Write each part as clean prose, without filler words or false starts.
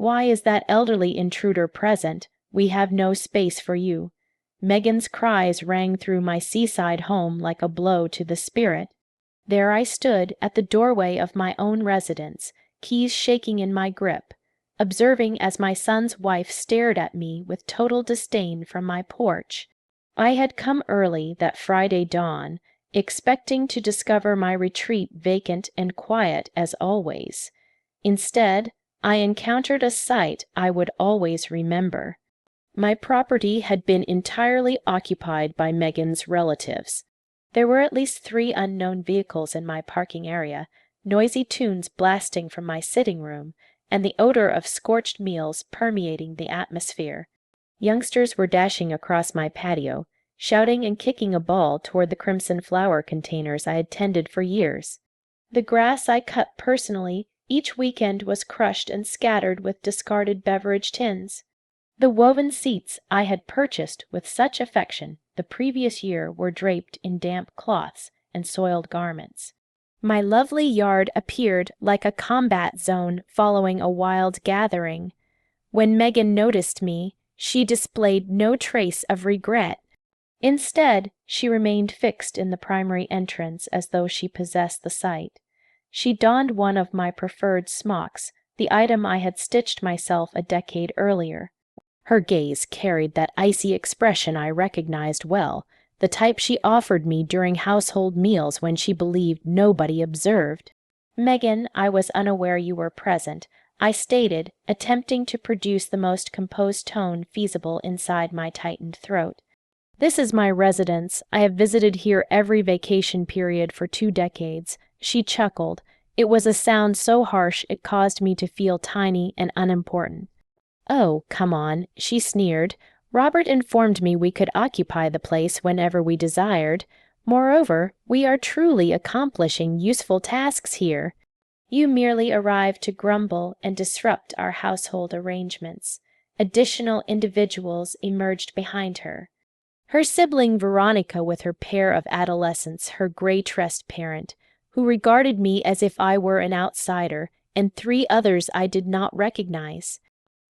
Why is that elderly intruder present? We have no space for you." Megan's cries rang through my seaside home like a blow to the spirit. There I stood at the doorway of my own residence, keys shaking in my grip, observing as my son's wife stared at me with total disdain from my porch. I had come early that Friday dawn, expecting to discover my retreat vacant and quiet as always. Instead, I encountered a sight I would always remember. My property had been entirely occupied by Megan's relatives. There were at least 3 unknown vehicles in my parking area, noisy tunes blasting from my sitting room, and the odor of scorched meals permeating the atmosphere. Youngsters were dashing across my patio, shouting and kicking a ball toward the crimson flower containers I had tended for years. The grass I cut personally each weekend was crushed and scattered with discarded beverage tins. The woven seats I had purchased with such affection the previous year were draped in damp cloths and soiled garments. My lovely yard appeared like a combat zone following a wild gathering. When Megan noticed me, she displayed no trace of regret. Instead, she remained fixed in the primary entrance as though she possessed the site. She donned one of my preferred smocks, the item I had stitched myself a decade earlier. Her gaze carried that icy expression I recognized well, the type she offered me during household meals when she believed nobody observed. "Megan, I was unaware you were present," I stated, attempting to produce the most composed tone feasible inside my tightened throat. "This is my residence. I have visited here every vacation period for 2 decades. She chuckled. It was a sound so harsh it caused me to feel tiny and unimportant. "Oh, come on," she sneered. "Robert informed me we could occupy the place whenever we desired. Moreover, we are truly accomplishing useful tasks here. You merely arrived to grumble and disrupt our household arrangements." Additional individuals emerged behind her. Her sibling Veronica with her pair of adolescents, her gray-tressed parent, who regarded me as if I were an outsider, and 3 others I did not recognize.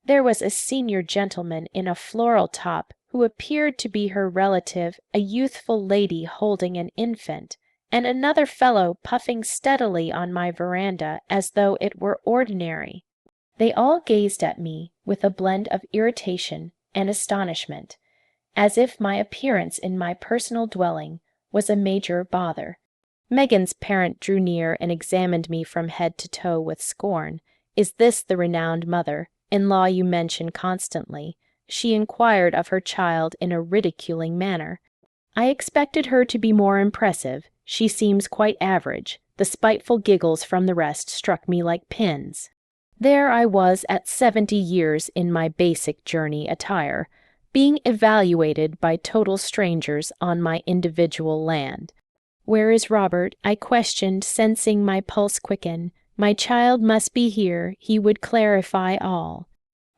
There was a senior gentleman in a floral top who appeared to be her relative, a youthful lady holding an infant, and another fellow puffing steadily on my veranda as though it were ordinary. They all gazed at me with a blend of irritation and astonishment, as if my appearance in my personal dwelling was a major bother. Megan's parent drew near and examined me from head to toe with scorn. "Is this the renowned mother-in-law you mention constantly?" she inquired of her child in a ridiculing manner. "I expected her to be more impressive. She seems quite average." The spiteful giggles from the rest struck me like pins. There I was at 70 years in my basic journey attire, being evaluated by total strangers on my individual land. "Where is Robert?" I questioned, sensing my pulse quicken. My child must be here. He would clarify all.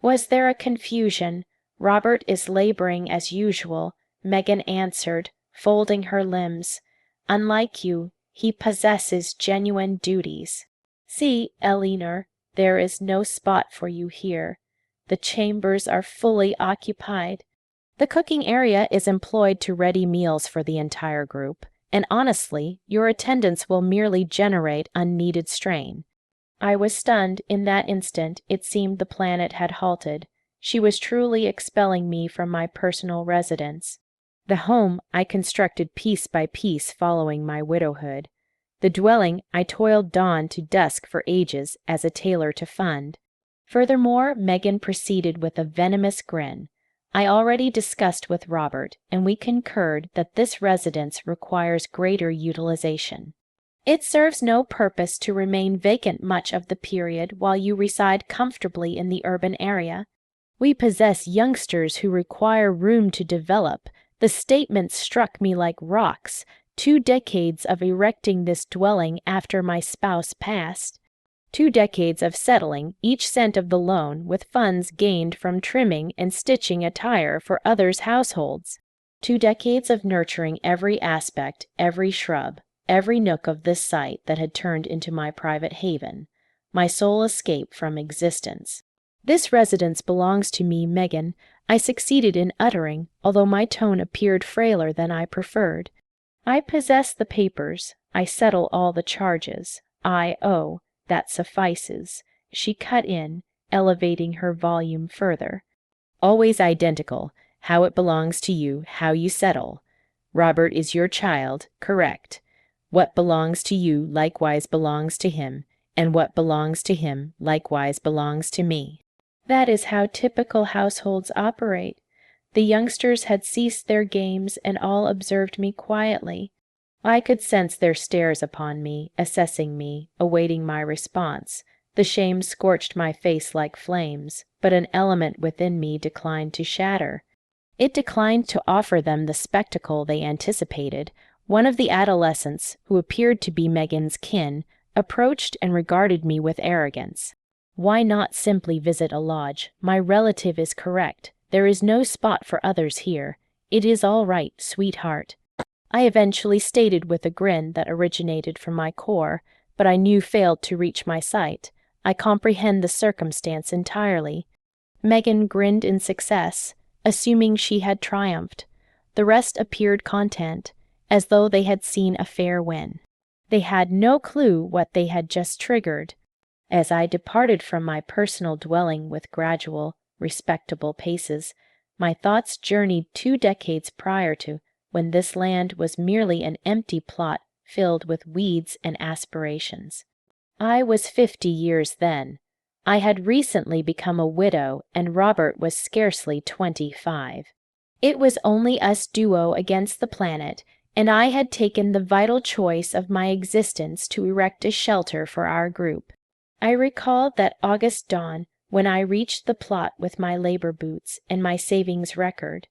Was there a confusion? "Robert is laboring as usual," Megan answered, folding her limbs. "Unlike you, he possesses genuine duties. See, Elinor, there is no spot for you here. The chambers are fully occupied. The cooking area is employed to ready meals for the entire group, and honestly, your attendance will merely generate unneeded strain." I was stunned. In that instant, it seemed the planet had halted. She was truly expelling me from my personal residence. The home I constructed piece by piece following my widowhood. The dwelling I toiled dawn to dusk for ages as a tailor to fund. Furthermore, Megan proceeded with a venomous grin. "I already discussed with Robert, and we concurred that this residence requires greater utilization. It serves no purpose to remain vacant much of the period while you reside comfortably in the urban area. We possess youngsters who require room to develop." The statement struck me like rocks. 2 decades of erecting this dwelling after my spouse passed. 2 decades of settling each cent of the loan with funds gained from trimming and stitching attire for others' households. 2 decades of nurturing every aspect, every shrub, every nook of this site that had turned into my private haven, my sole escape from existence. "This residence belongs to me, Megan," I succeeded in uttering, although my tone appeared frailer than I preferred. "I possess the papers. I settle all the charges. I owe. That suffices," she cut in, elevating her volume further. "Always identical. How it belongs to you, how you settle. Robert is your child, correct. What belongs to you likewise belongs to him, and what belongs to him likewise belongs to me." That is how typical households operate. The youngsters had ceased their games and all observed me quietly. I could sense their stares upon me, assessing me, awaiting my response. The shame scorched my face like flames, but an element within me declined to shatter. It declined to offer them the spectacle they anticipated. One of the adolescents, who appeared to be Megan's kin, approached and regarded me with arrogance. "Why not simply visit a lodge? My relative is correct. There is no spot for others here. It is all right, sweetheart," I eventually stated with a grin that originated from my core, but I knew failed to reach my sight. "I comprehend the circumstance entirely." Megan grinned in success, assuming she had triumphed. The rest appeared content, as though they had seen a fair win. They had no clue what they had just triggered. As I departed from my personal dwelling with gradual, respectable paces, my thoughts journeyed 2 decades prior to when this land was merely an empty plot filled with weeds and aspirations. I was 50 years then. I had recently become a widow, and Robert was scarcely 25. It was only us duo against the planet, and I had taken the vital choice of my existence to erect a shelter for our group. I recalled that August dawn when I reached the plot with my labor boots and my savings record.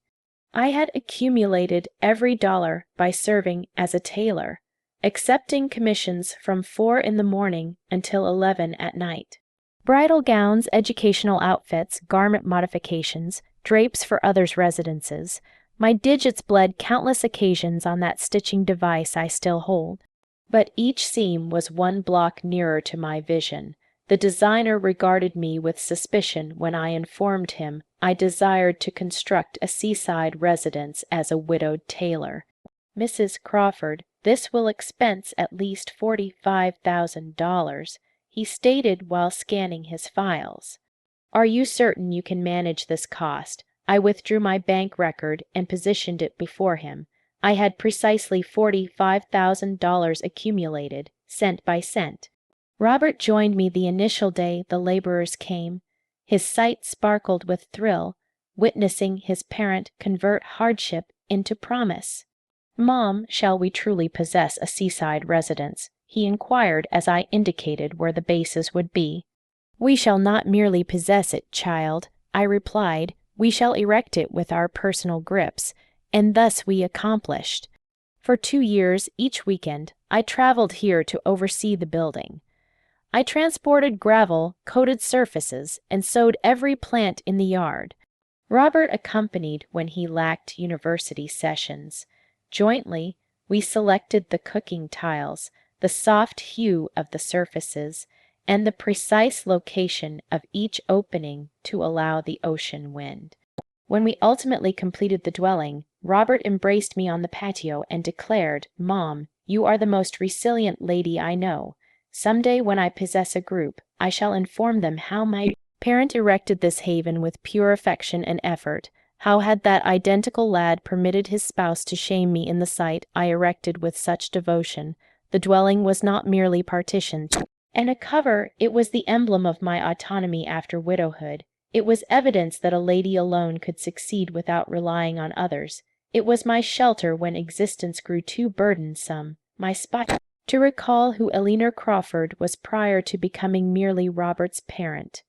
I had accumulated every dollar by serving as a tailor, accepting commissions from 4 in the morning until 11 at night. Bridal gowns, educational outfits, garment modifications, drapes for others' residences. My digits bled countless occasions on that stitching device I still hold. But each seam was one block nearer to my vision. The designer regarded me with suspicion when I informed him I desired to construct a seaside residence as a widowed tailor. "Mrs. Crawford, this will expense at least $45,000, he stated while scanning his files. "Are you certain you can manage this cost?" I withdrew my bank record and positioned it before him. I had precisely $45,000 accumulated, cent by cent. Robert joined me the initial day the laborers came. His sight sparkled with thrill, witnessing his parent convert hardship into promise. "Mom, shall we truly possess a seaside residence?" he inquired as I indicated where the bases would be. "We shall not merely possess it, child," I replied. "We shall erect it with our personal grips," and thus we accomplished. For 2 years, each weekend, I traveled here to oversee the building. I transported gravel, coated surfaces, and sowed every plant in the yard. Robert accompanied when he lacked university sessions. Jointly, we selected the cooking tiles, the soft hue of the surfaces, and the precise location of each opening to allow the ocean wind. When we ultimately completed the dwelling, Robert embraced me on the patio and declared, "Mom, you are the most resilient lady I know. Someday when I possess a group, I shall inform them how my parent erected this haven with pure affection and effort. How had that identical lad permitted his spouse to shame me in the sight I erected with such devotion? The dwelling was not merely partitioned and a cover, it was the emblem of my autonomy after widowhood. It was evidence that a lady alone could succeed without relying on others. It was my shelter when existence grew too burdensome, my spot to recall who Eleanor Crawford was prior to becoming merely Robert's parent.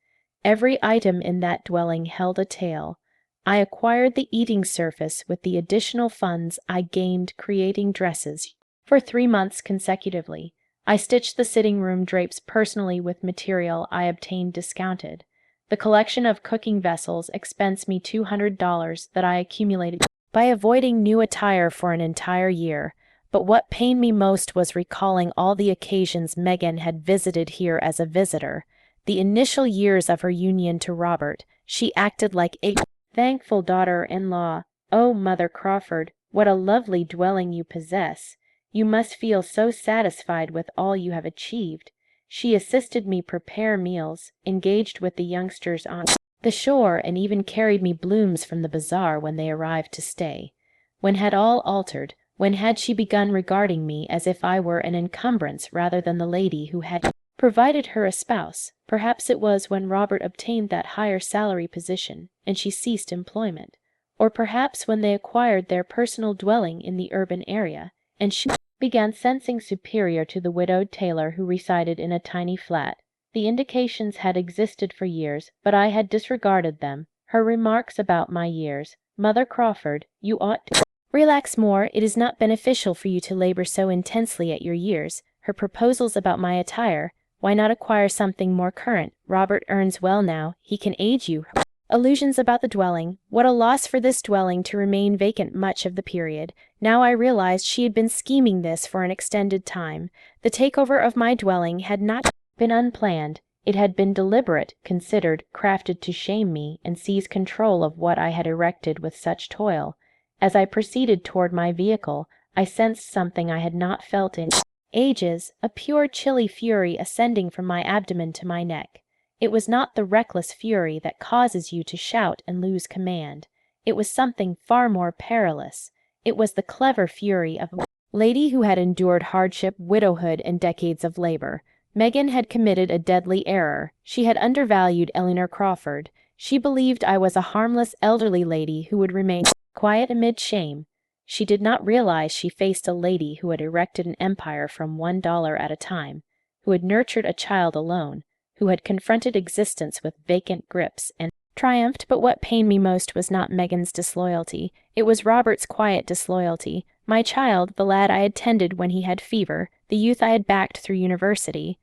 Every item in that dwelling held a tale. I acquired the eating surface with the additional funds I gained creating dresses for 3 months consecutively. I stitched the sitting room drapes personally with material I obtained discounted. The collection of cooking vessels expensed me $200 that I accumulated by avoiding new attire for an entire year. But what pained me most was recalling all the occasions Megan had visited here as a visitor. The initial years of her union to Robert, she acted like a thankful daughter-in-law. "Oh, Mother Crawford, what a lovely dwelling you possess. You must feel so satisfied with all you have achieved." She assisted me prepare meals, engaged with the youngsters on the shore, and even carried me blooms from the bazaar when they arrived to stay. When had all altered? When had she begun regarding me as if I were an encumbrance rather than the lady who had provided her a spouse? Perhaps it was when Robert obtained that higher salary position, and she ceased employment. Or perhaps when they acquired their personal dwelling in the urban area, and she began sensing superior to the widowed tailor who resided in a tiny flat. The indications had existed for years, but I had disregarded them. Her remarks about my years, "Mother Crawford, you ought to relax more. It is not beneficial for you to labor so intensely at your years." Her proposals about my attire, "Why not acquire something more current? Robert earns well now. He can aid you." Her allusions about the dwelling. What a loss for this dwelling to remain vacant much of the period. Now I realized she had been scheming this for an extended time. The takeover of my dwelling had not been unplanned. It had been deliberate, considered, crafted to shame me and seize control of what I had erected with such toil. As I proceeded toward my vehicle, I sensed something I had not felt in ages, a pure chilly fury ascending from my abdomen to my neck. It was not the reckless fury that causes you to shout and lose command. It was something far more perilous. It was the clever fury of a lady who had endured hardship, widowhood, and decades of labor. Megan had committed a deadly error. She had undervalued Eleanor Crawford. She believed I was a harmless elderly lady who would remain quiet amid shame. She did not realize she faced a lady who had erected an empire from $1 at a time, who had nurtured a child alone, who had confronted existence with vacant grips and triumphed. But what pained me most was not Megan's disloyalty. It was Robert's quiet disloyalty. My child, the lad I had tended when he had fever, the youth I had backed through university,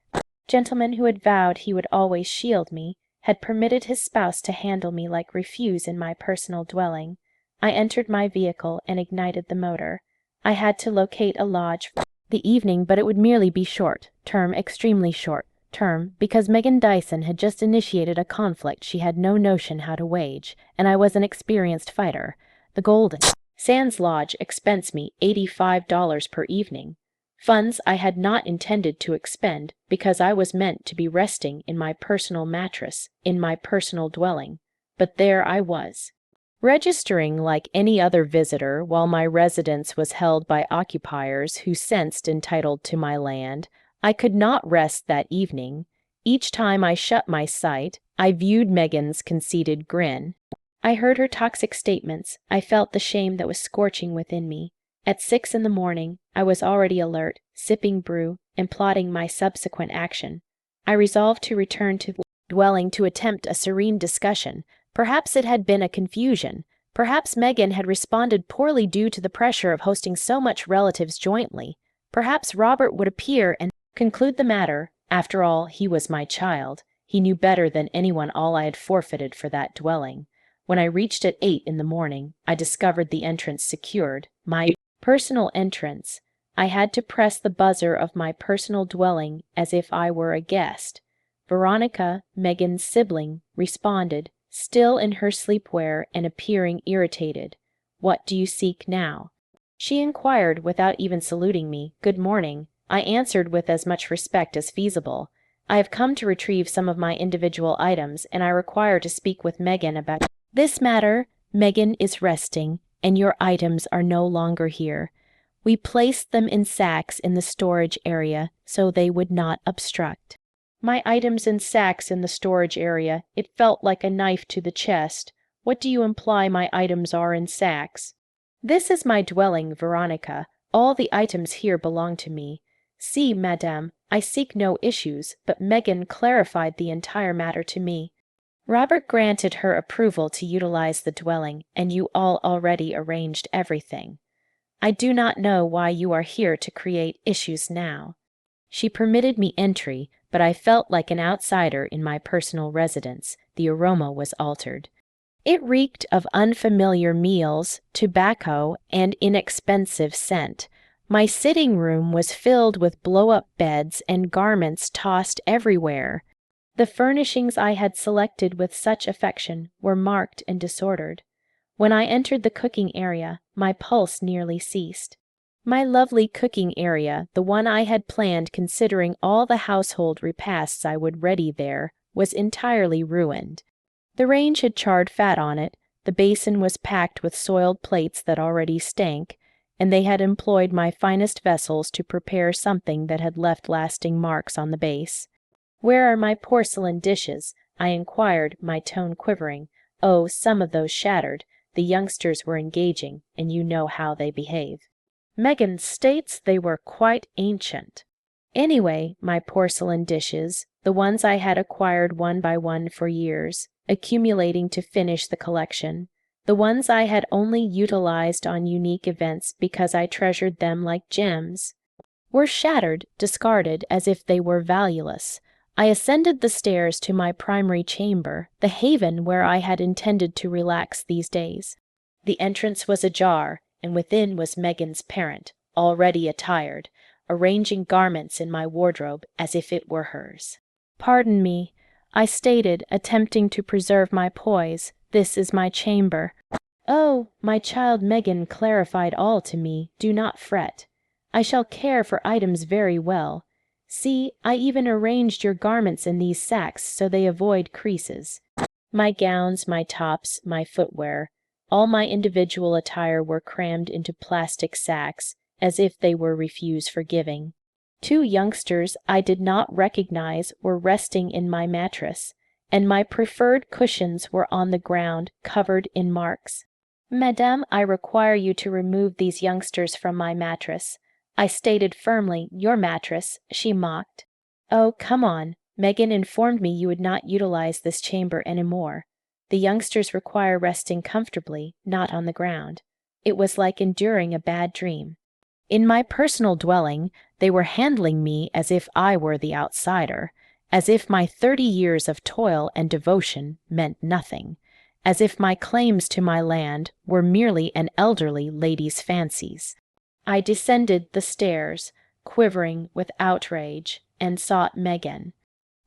gentleman who had vowed he would always shield me, had permitted his spouse to handle me like refuse in my personal dwelling. I entered my vehicle and ignited the motor. I had to locate a lodge for the evening, but it would merely be short-term, extremely short-term, because Megan Dyson had just initiated a conflict she had no notion how to wage, and I was an experienced fighter. The Golden Sands Lodge expensed me $85 per evening. Funds I had not intended to expend, because I was meant to be resting in my personal mattress, in my personal dwelling. But there I was, registering like any other visitor, while my residence was held by occupiers who sensed entitled to my land. I could not rest that evening. Each time I shut my sight, I viewed Megan's conceited grin. I heard her toxic statements. I felt the shame that was scorching within me. At 6 in the morning, I was already alert, sipping brew, and plotting my subsequent action. I resolved to return to the dwelling to attempt a serene discussion. Perhaps it had been a confusion. Perhaps Megan had responded poorly due to the pressure of hosting so much relatives jointly. Perhaps Robert would appear and conclude the matter. After all, he was my child. He knew better than anyone all I had forfeited for that dwelling. When I reached at 8 in the morning, I discovered the entrance secured. My personal entrance. I had to press the buzzer of my personal dwelling as if I were a guest. Veronica, Megan's sibling, responded, still in her sleepwear and appearing irritated. "What do you seek now?" she inquired without even saluting me. "Good morning." I answered with as much respect as feasible. "I have come to retrieve some of my individual items, and I require to speak with Megan about this matter. Megan is resting, and your items are no longer here. We placed them in sacks in the storage area so they would not obstruct." My items in sacks in the storage area. It felt like a knife to the chest. What do you imply my items are in sacks? This is my dwelling, Veronica. All the items here belong to me. See, madame, I seek no issues, but Megan clarified the entire matter to me. Robert granted her approval to utilize the dwelling, and you all already arranged everything. I do not know why you are here to create issues now. She permitted me entry, but I felt like an outsider in my personal residence. The aroma was altered. It reeked of unfamiliar meals, tobacco, and inexpensive scent. My sitting room was filled with blow-up beds and garments tossed everywhere. The furnishings I had selected with such affection were marked and disordered. When I entered the cooking area, my pulse nearly ceased. My lovely cooking area, the one I had planned considering all the household repasts I would ready there, was entirely ruined. The range had charred fat on it, the basin was packed with soiled plates that already stank, and they had employed my finest vessels to prepare something that had left lasting marks on the base. "Where are my porcelain dishes?" I inquired, my tone quivering. "Oh, some of those shattered. The youngsters were engaging, and you know how they behave." Megan states they were quite ancient. Anyway, my porcelain dishes, the ones I had acquired one by one for years, accumulating to finish the collection, the ones I had only utilized on unique events because I treasured them like gems, were shattered, discarded as if they were valueless. I ascended the stairs to my primary chamber, the haven where I had intended to relax these days. The entrance was ajar, and within was Megan's parent, already attired, arranging garments in my wardrobe as if it were hers. "Pardon me," I stated, attempting to preserve my poise. "This is my chamber." "Oh, my child," Megan clarified all to me. "Do not fret. I shall care for items very well. See, I even arranged your garments in these sacks so they avoid creases." My gowns, my tops, my footwear, all my individual attire were crammed into plastic sacks, as if they were refuse for giving. Two youngsters I did not recognize were resting in my mattress, and my preferred cushions were on the ground, covered in marks. "Madame, I require you to remove these youngsters from my mattress." I stated firmly. "Your mattress," she mocked. "Oh, come on. Megan informed me you would not utilize this chamber anymore. The youngsters require resting comfortably, not on the ground." It was like enduring a bad dream. In my personal dwelling, they were handling me as if I were the outsider, as if my 30 years of toil and devotion meant nothing, as if my claims to my land were merely an elderly lady's fancies. I descended the stairs, quivering with outrage, and sought Megan.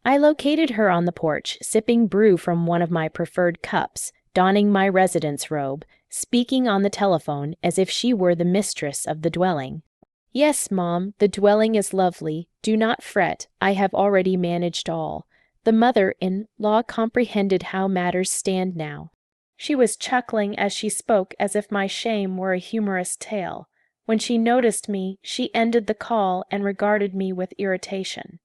I located her on the porch, sipping brew from one of my preferred cups, donning my residence robe, speaking on the telephone as if she were the mistress of the dwelling. "Yes, Mom, the dwelling is lovely. Do not fret, I have already managed all." The mother-in-law comprehended how matters stand now. She was chuckling as she spoke as if my shame were a humorous tale. When she noticed me, she ended the call and regarded me with irritation.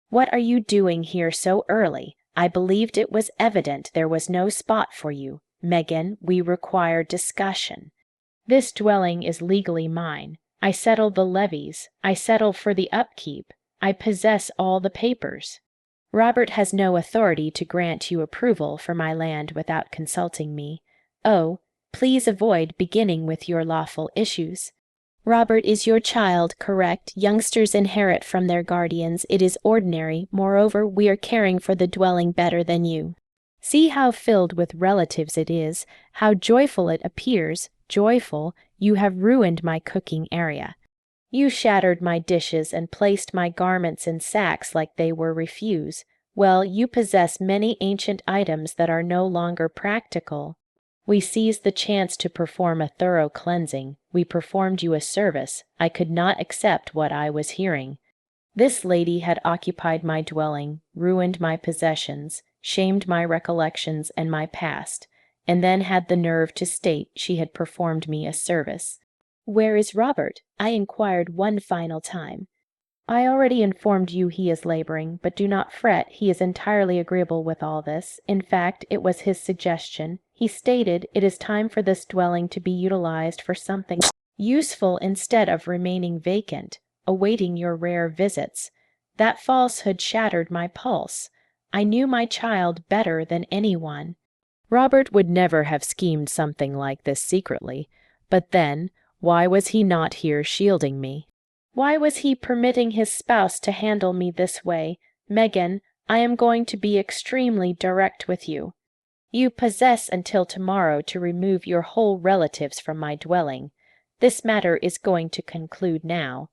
"What are you doing here so early? I believed it was evident there was no spot for you. Megan, we require discussion. This dwelling is legally mine. I settle the levies. I settle for the upkeep. I possess all the papers. Robert has no authority to grant you approval for my land without consulting me. Oh, please avoid beginning with your lawful issues. Robert is your child, correct? Youngsters inherit from their guardians. It is ordinary. Moreover, we are caring for the dwelling better than you. See how filled with relatives it is, how joyful it appears. Joyful, you have ruined my cooking area. You shattered my dishes and placed my garments in sacks like they were refuse. Well, you possess many ancient items that are no longer practical. We seized the chance to perform a thorough cleansing. We performed you a service. I could not accept what I was hearing. This lady had occupied my dwelling, ruined my possessions, shamed my recollections and my past, and then had the nerve to state she had performed me a service. "Where is Robert?" I inquired one final time. "I already informed you he is laboring, but do not fret, he is entirely agreeable with all this. In fact, it was his suggestion. He stated it is time for this dwelling to be utilized for something useful instead of remaining vacant, awaiting your rare visits." That falsehood shattered my pulse. I knew my child better than anyone. Robert would never have schemed something like this secretly. But then, why was he not here shielding me? Why was he permitting his spouse to handle me this way? "Megan, I am going to be extremely direct with you. You possess until tomorrow to remove your whole relatives from my dwelling. This matter is going to conclude now."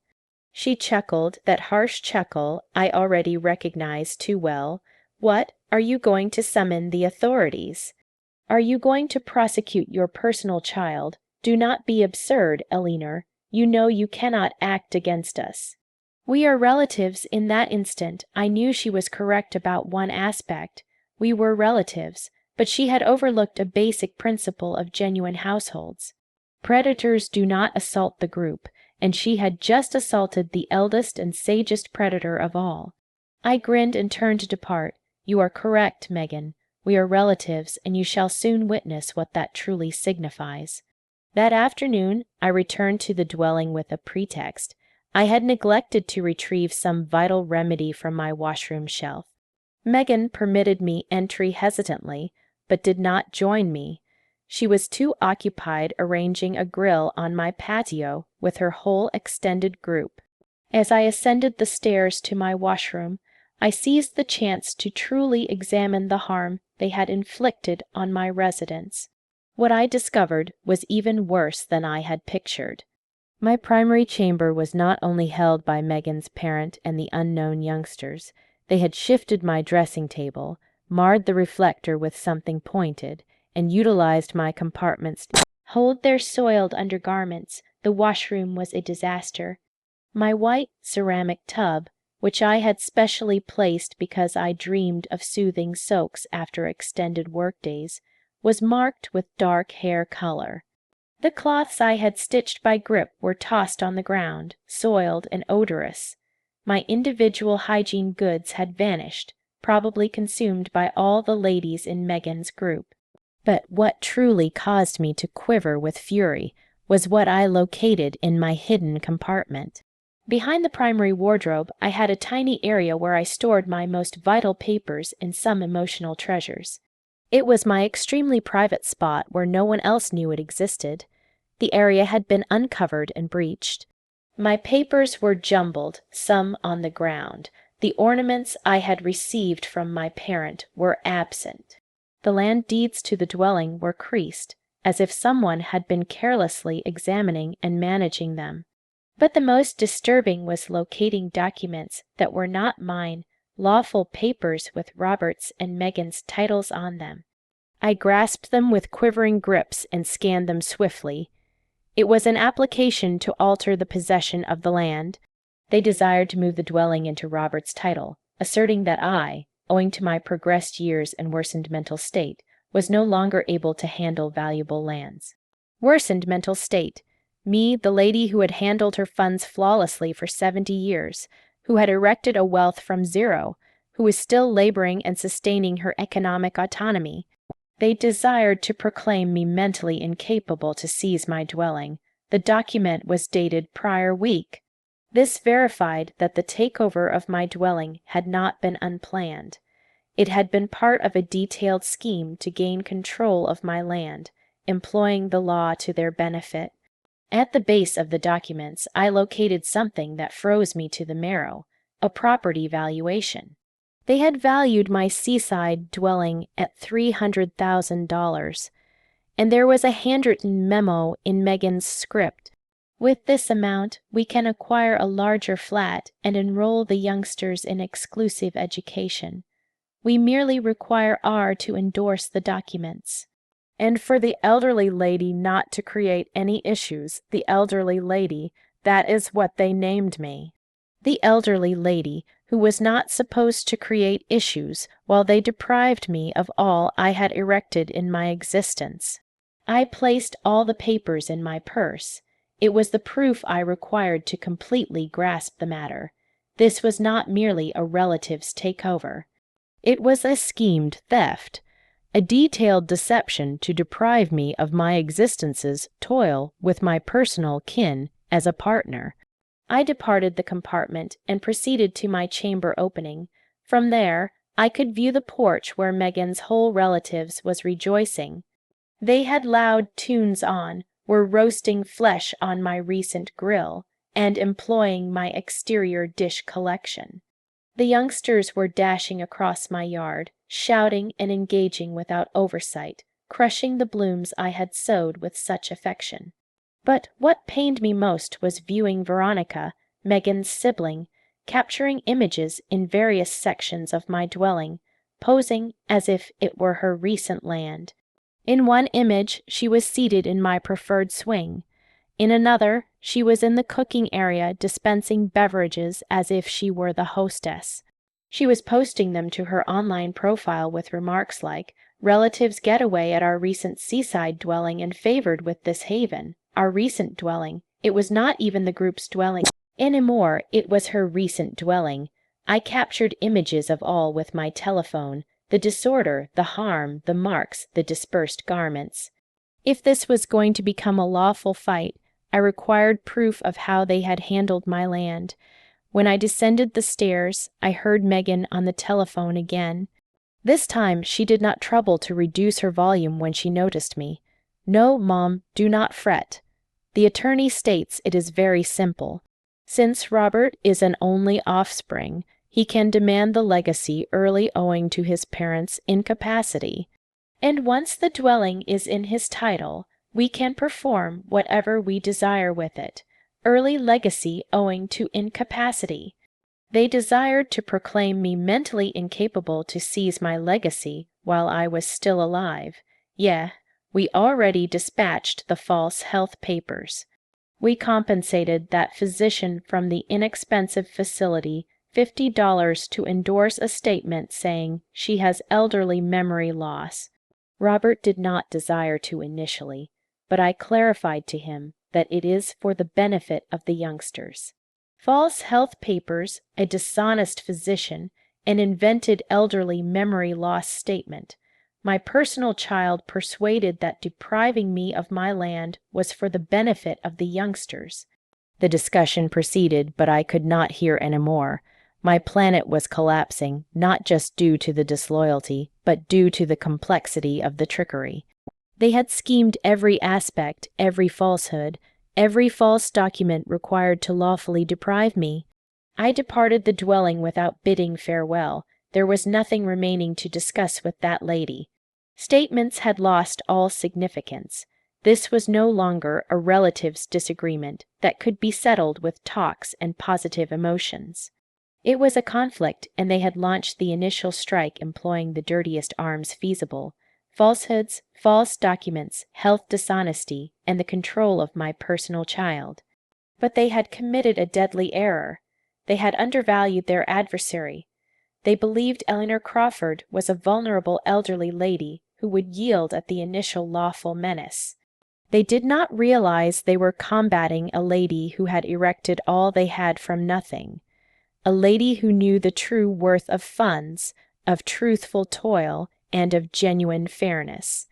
She chuckled, that harsh chuckle I already recognized too well. What? Are you going to summon the authorities? Are you going to prosecute your personal child? Do not be absurd, Elinor. You know you cannot act against us. We are relatives. In that instant, I knew she was correct about one aspect. We were relatives, but she had overlooked a basic principle of genuine households. Predators do not assault the group, and she had just assaulted the eldest and sagest predator of all. I grinned and turned to depart. You are correct, Megan. We are relatives, and you shall soon witness what that truly signifies. That afternoon, I returned to the dwelling with a pretext. I had neglected to retrieve some vital remedy from my washroom shelf. Megan permitted me entry hesitantly, but did not join me. She was too occupied arranging a grill on my patio with her whole extended group. As I ascended the stairs to my washroom, I seized the chance to truly examine the harm they had inflicted on my residence. What I discovered was even worse than I had pictured. My primary chamber was not only held by Megan's parent and the unknown youngsters. They had shifted my dressing table, marred the reflector with something pointed, and utilized my compartments to hold their soiled undergarments. The washroom was a disaster. My white ceramic tub, which I had specially placed because I dreamed of soothing soaks after extended workdays, was marked with dark hair color. The cloths I had stitched by grip were tossed on the ground, soiled and odorous. My individual hygiene goods had vanished, probably consumed by all the ladies in Megan's group. But what truly caused me to quiver with fury was what I located in my hidden compartment. Behind the primary wardrobe, I had a tiny area where I stored my most vital papers and some emotional treasures. It was my extremely private spot where no one else knew it existed. The area had been uncovered and breached. My papers were jumbled, some on the ground. The ornaments I had received from my parent were absent. The land deeds to the dwelling were creased, as if someone had been carelessly examining and managing them. But the most disturbing was locating documents that were not mine, lawful papers with Robert's and Megan's titles on them. I grasped them with quivering grips and scanned them swiftly. It was an application to alter the possession of the land. They desired to move the dwelling into Robert's title, asserting that I, owing to my progressed years and worsened mental state, was no longer able to handle valuable lands. Worsened mental state. Me, the lady who had handled her funds flawlessly for 70 years, who had erected a wealth from zero, who was still laboring and sustaining her economic autonomy. They desired to proclaim me mentally incapable to seize my dwelling. The document was dated prior week. This verified that the takeover of my dwelling had not been unplanned. It had been part of a detailed scheme to gain control of my land, employing the law to their benefit. At the base of the documents, I located something that froze me to the marrow, a property valuation. They had valued my seaside dwelling at $300,000, and there was a handwritten memo in Megan's script. With this amount, we can acquire a larger flat and enroll the youngsters in exclusive education. We merely require R to endorse the documents. And for the elderly lady not to create any issues, the elderly lady, that is what they named me. The elderly lady, who was not supposed to create issues while they deprived me of all I had erected in my existence. I placed all the papers in my purse. It was the proof I required to completely grasp the matter. This was not merely a relative's takeover. It was a schemed theft, a detailed deception to deprive me of my existence's toil with my personal kin as a partner. I departed the compartment and proceeded to my chamber opening. From there, I could view the porch where Megan's whole relatives was rejoicing. They had loud tunes on, were roasting flesh on my recent grill, and employing my exterior dish collection. The youngsters were dashing across my yard, shouting and engaging without oversight, crushing the blooms I had sowed with such affection. But what pained me most was viewing Veronica, Megan's sibling, capturing images in various sections of my dwelling, posing as if it were her recent land. In one image, she was seated in my preferred swing. In another, she was in the cooking area dispensing beverages as if she were the hostess. She was posting them to her online profile with remarks like, "Relatives getaway at our recent seaside dwelling and favored with this haven. Our recent dwelling. It was not even the group's dwelling anymore, it was her recent dwelling. I captured images of all with my telephone, the disorder, the harm, the marks, the dispersed garments. If this was going to become a lawful fight, I required proof of how they had handled my land. When I descended the stairs, I heard Megan on the telephone again. This time she did not trouble to reduce her volume when she noticed me. "No, Mom, do not fret. The attorney states it is very simple. Since Robert is an only offspring, he can demand the legacy early owing to his parents' incapacity. And once the dwelling is in his title, we can perform whatever we desire with it. Early legacy owing to incapacity. They desired to proclaim me mentally incapable to seize my legacy while I was still alive. Yeah, we already dispatched the false health papers. We compensated that physician from the inexpensive facility $50 to endorse a statement saying she has elderly memory loss. Robert did not desire to initially, but I clarified to him that it is for the benefit of the youngsters. False health papers, a dishonest physician, an invented elderly memory loss statement. My personal child persuaded that depriving me of my land was for the benefit of the youngsters. The discussion proceeded, but I could not hear any more. My planet was collapsing, not just due to the disloyalty, but due to the complexity of the trickery. They had schemed every aspect, every falsehood, every false document required to lawfully deprive me. I departed the dwelling without bidding farewell. There was nothing remaining to discuss with that lady. Statements had lost all significance. This was no longer a relative's disagreement that could be settled with talks and positive emotions. It was a conflict, and they had launched the initial strike employing the dirtiest arms feasible: falsehoods, false documents, health dishonesty, and the control of my personal child. But they had committed a deadly error. They had undervalued their adversary. They believed Eleanor Crawford was a vulnerable elderly lady who would yield at the initial lawful menace. They did not realize they were combating a lady who had erected all they had from nothing, a lady who knew the true worth of funds, of truthful toil, and of genuine fairness.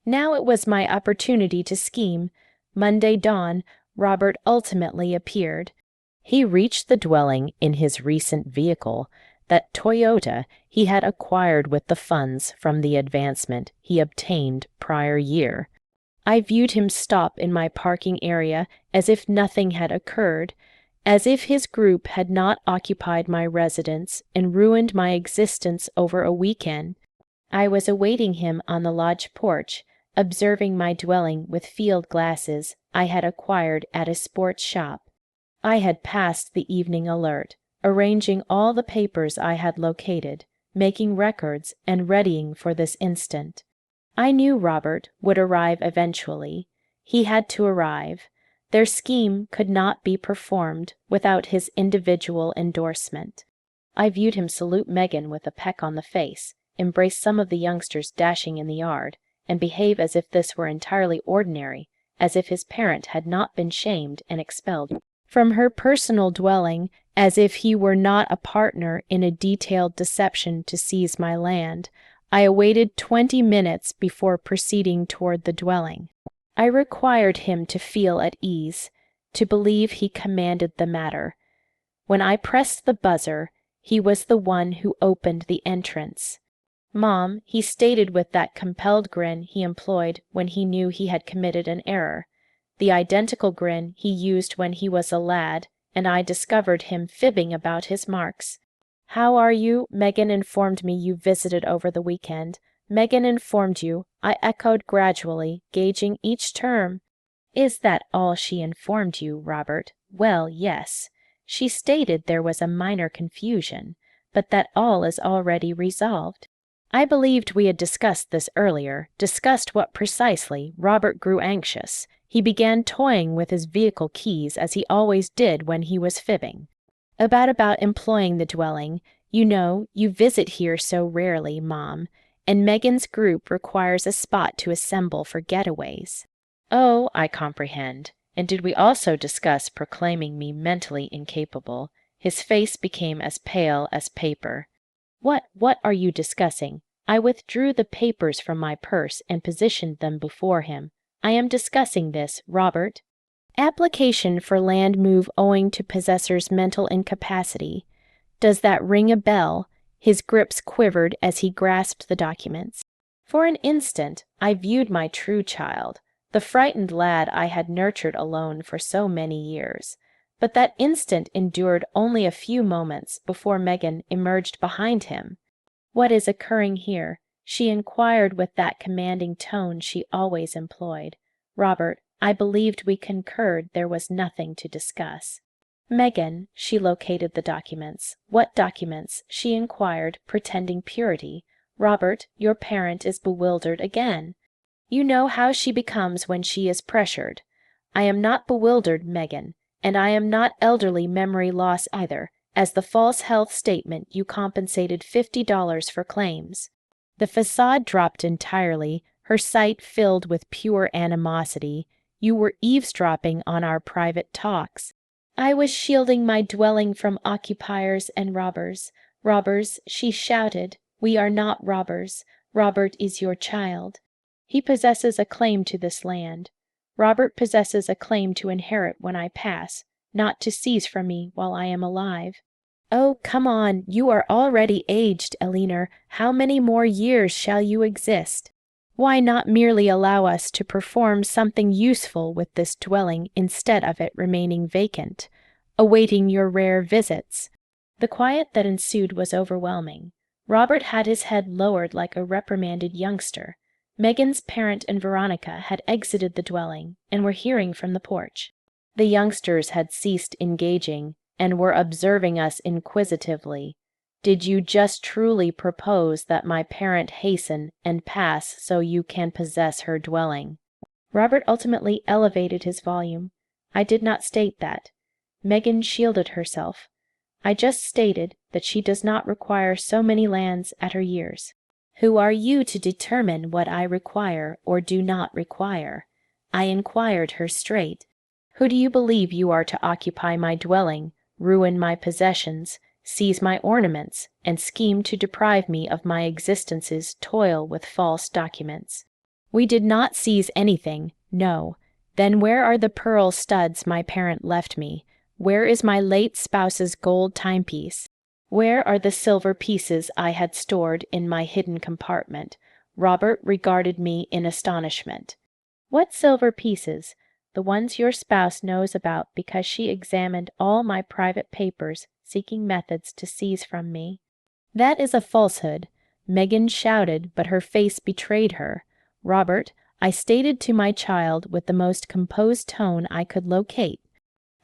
Now it was my opportunity to scheme. Monday dawn, Robert ultimately appeared. He reached the dwelling in his recent vehicle, that Toyota he had acquired with the funds from the advancement he obtained prior year. I viewed him stop in my parking area as if nothing had occurred, as if his group had not occupied my residence and ruined my existence over a weekend. I was awaiting him on the lodge porch, observing my dwelling with field glasses I had acquired at a sports shop. I had passed the evening alert, arranging all the papers I had located, making records, and readying for this instant. I knew Robert would arrive eventually. He had to arrive. Their scheme could not be performed without his individual endorsement. I viewed him salute Megan with a peck on the face, embrace some of the youngsters dashing in the yard, and behave as if this were entirely ordinary, as if his parent had not been shamed and expelled from her personal dwelling, as if he were not a partner in a detailed deception to seize my land. I awaited 20 minutes before proceeding toward the dwelling. I required him to feel at ease, to believe he commanded the matter. When I pressed the buzzer, he was the one who opened the entrance. "Mom," he stated with that compelled grin he employed when he knew he had committed an error, the identical grin he used when he was a lad, and I discovered him fibbing about his marks. "How are you? Megan informed me you visited over the weekend." "Megan informed you," I echoed gradually, gauging each term. "Is that all she informed you, Robert?" "Well, yes. She stated there was a minor confusion, but that all is already resolved." I believed we had discussed this earlier, discussed what precisely. Robert grew anxious. He began toying with his vehicle keys as he always did when he was fibbing. About employing the dwelling. You know, you visit here so rarely, Mom, and Megan's group requires a spot to assemble for getaways. Oh, I comprehend. And did we also discuss proclaiming me mentally incapable? His face became as pale as paper. What are you discussing? I withdrew the papers from my purse and positioned them before him. I am discussing this, Robert. Application for land move owing to possessor's mental incapacity. Does that ring a bell? His grips quivered as he grasped the documents. For an instant, I viewed my true child, the frightened lad I had nurtured alone for so many years. But that instant endured only a few moments before Megan emerged behind him. What is occurring here? She inquired with that commanding tone she always employed. Robert, I believed we concurred there was nothing to discuss. Megan, she located the documents. What documents? She inquired, pretending purity. Robert, your parent is bewildered again. You know how she becomes when she is pressured. I am not bewildered, Megan, and I am not elderly memory loss either. As the false health statement, you compensated $50 for claims. The facade dropped entirely, her sight filled with pure animosity. You were eavesdropping on our private talks. I was shielding my dwelling from occupiers and robbers. Robbers, she shouted. We are not robbers. Robert is your child. He possesses a claim to this land. Robert possesses a claim to inherit when I pass, not to seize from me while I am alive. Oh, come on, you are already aged, Elinor. How many more years shall you exist? Why not merely allow us to perform something useful with this dwelling instead of it remaining vacant, awaiting your rare visits? The quiet that ensued was overwhelming. Robert had his head lowered like a reprimanded youngster. Megan's parent and Veronica had exited the dwelling and were hearing from the porch. The youngsters had ceased engaging and were observing us inquisitively. Did you just truly propose that my parent hasten and pass so you can possess her dwelling? Robert ultimately elevated his volume. I did not state that. Megan shielded herself. I just stated that she does not require so many lands at her years. Who are you to determine what I require or do not require? I inquired her straight. Who do you believe you are to occupy my dwelling, ruin my possessions, seize my ornaments, and scheme to deprive me of my existence's toil with false documents? We did not seize anything, no. Then where are the pearl studs my parent left me? Where is my late spouse's gold timepiece? Where are the silver pieces I had stored in my hidden compartment? Robert regarded me in astonishment. What silver pieces? The ones your spouse knows about because she examined all my private papers, seeking methods to seize from me. That is a falsehood. Megan shouted, but her face betrayed her. Robert, I stated to my child with the most composed tone I could locate.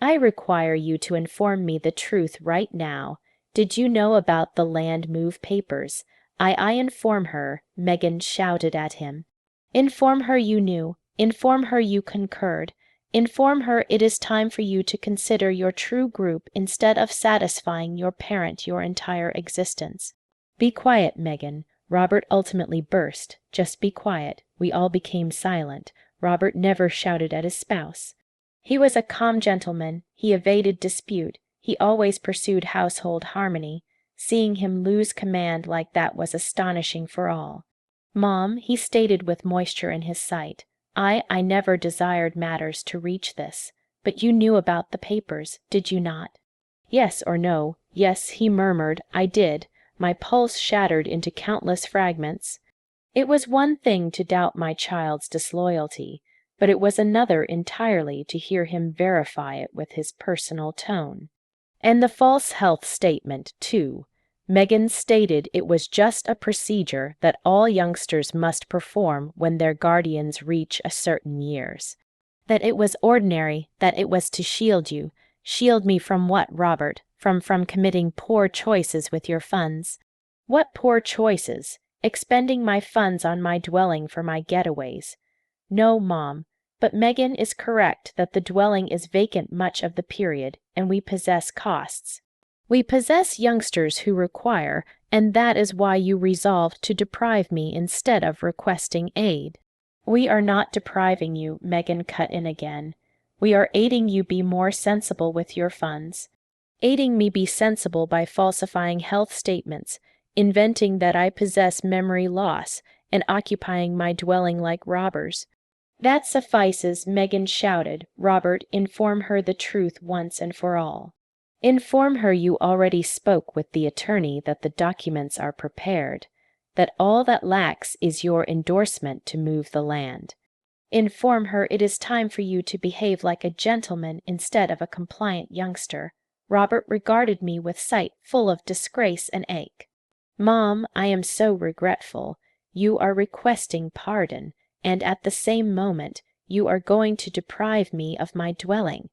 I require you to inform me the truth right now. Did you know about the land move papers? I inform her, Megan shouted at him. Inform her you knew. Inform her you concurred. Inform her it is time for you to consider your true group instead of satisfying your parent your entire existence. Be quiet, Megan. Robert ultimately burst. Just be quiet. We all became silent. Robert never shouted at his spouse. He was a calm gentleman. He evaded dispute. He always pursued household harmony. Seeing him lose command like that was astonishing for all. Mom, he stated with moisture in his sight, I never desired matters to reach this. But you knew about the papers, did you not? Yes or no? Yes, he murmured, I did. My pulse shattered into countless fragments. It was one thing to doubt my child's disloyalty, but it was another entirely to hear him verify it with his personal tone. And the false health statement, too. Megan stated it was just a procedure that all youngsters must perform when their guardians reach a certain years. That it was ordinary, that it was to shield you. Shield me from what, Robert? From committing poor choices with your funds. What poor choices? expending my funds on my dwelling for my getaways. No, Mom, but Megan is correct that the dwelling is vacant much of the period, and we possess costs. We possess youngsters who require, and that is why you resolved to deprive me instead of requesting aid. We are not depriving you, Megan cut in again. We are aiding you be more sensible with your funds. Aiding me be sensible by falsifying health statements, inventing that I possess memory loss, and occupying my dwelling like robbers. That suffices, Megan shouted. Robert, inform her the truth once and for all. Inform her you already spoke with the attorney that the documents are prepared, that all that lacks is your endorsement to move the land. Inform her it is time for you to behave like a gentleman instead of a compliant youngster. Robert regarded me with sight full of disgrace and ache. Mom, I am so regretful. You are requesting pardon, and at the same moment you are going to deprive me of my dwelling.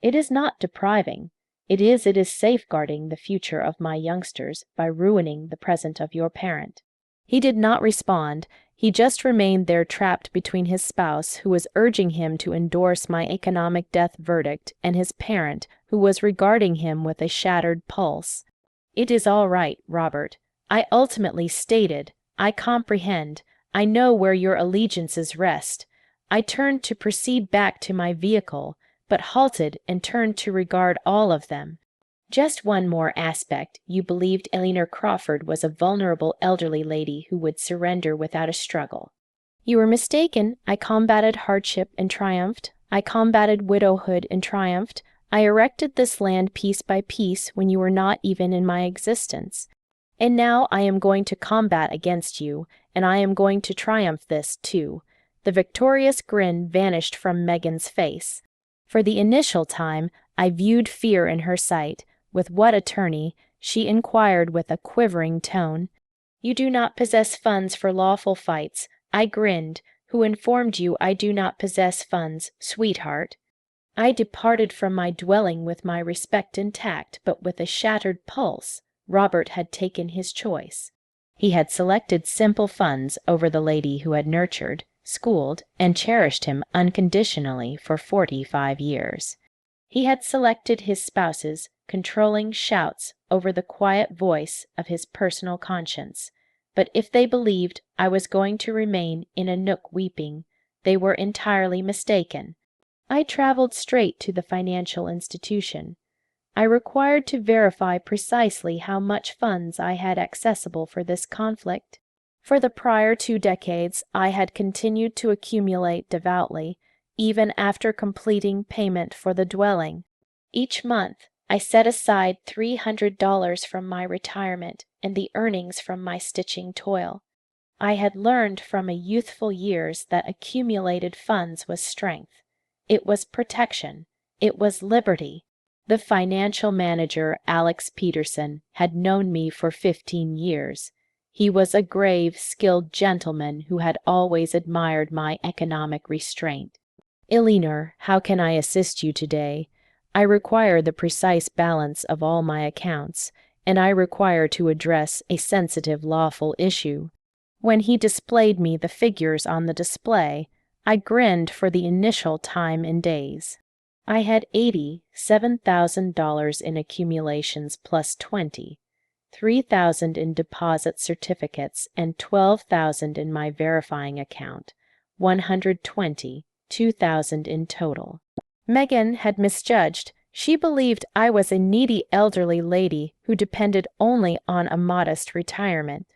It is not depriving. It is safeguarding the future of my youngsters by ruining the present of your parent. He did not respond. He just remained there trapped between his spouse, who was urging him to endorse my economic death verdict, and his parent, who was regarding him with a shattered pulse. It is all right, Robert. I ultimately stated, I comprehend. I know where your allegiances rest. I turned to proceed back to my vehicle, but halted and turned to regard all of them. Just one more aspect. You believed Eleanor Crawford was a vulnerable elderly lady who would surrender without a struggle. You were mistaken. I combated hardship and triumphed. I combated widowhood and triumphed. I erected this land piece by piece when you were not even in my existence. And now I am going to combat against you, and I am going to triumph this, too. The victorious grin vanished from Megan's face. For the initial time, I viewed fear in her sight. With what attorney? She inquired with a quivering tone. You do not possess funds for lawful fights. I grinned. Who informed you I do not possess funds, sweetheart? I departed from my dwelling with my respect intact, but with a shattered pulse. Robert had taken his choice. He had selected simple funds over the lady who had nurtured, schooled, and cherished him unconditionally for 45 years. He had selected his spouse's controlling shouts over the quiet voice of his personal conscience. But if they believed I was going to remain in a nook weeping, they were entirely mistaken. I traveled straight to the financial institution. I required to verify precisely how much funds I had accessible for this conflict. For the prior 2 decades, I had continued to accumulate devoutly, even after completing payment for the dwelling. Each month, I set aside $300 from my retirement and the earnings from my stitching toil. I had learned from a youthful years that accumulated funds was strength. It was protection. It was liberty. The financial manager, Alex Peterson, had known me for 15 years. He was a grave, skilled gentleman who had always admired my economic restraint. Eleanor, how can I assist you today? I require the precise balance of all my accounts, and I require to address a sensitive lawful issue. When he displayed me the figures on the display, I grinned for the initial time in days. I had $87,000 in accumulations plus 20, $3,000 in deposit certificates, and $12,000 in my verifying account, 120, $2,000 in total. Megan had misjudged. She believed I was a needy elderly lady who depended only on a modest retirement.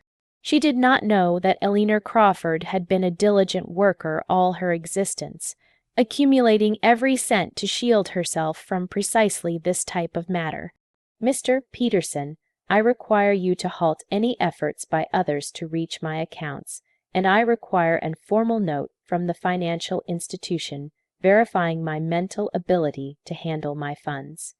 She did not know that Eleanor Crawford had been a diligent worker all her existence, accumulating every cent to shield herself from precisely this type of matter. Mr. Peterson, I require you to halt any efforts by others to reach my accounts, and I require a formal note from the financial institution verifying my mental ability to handle my funds.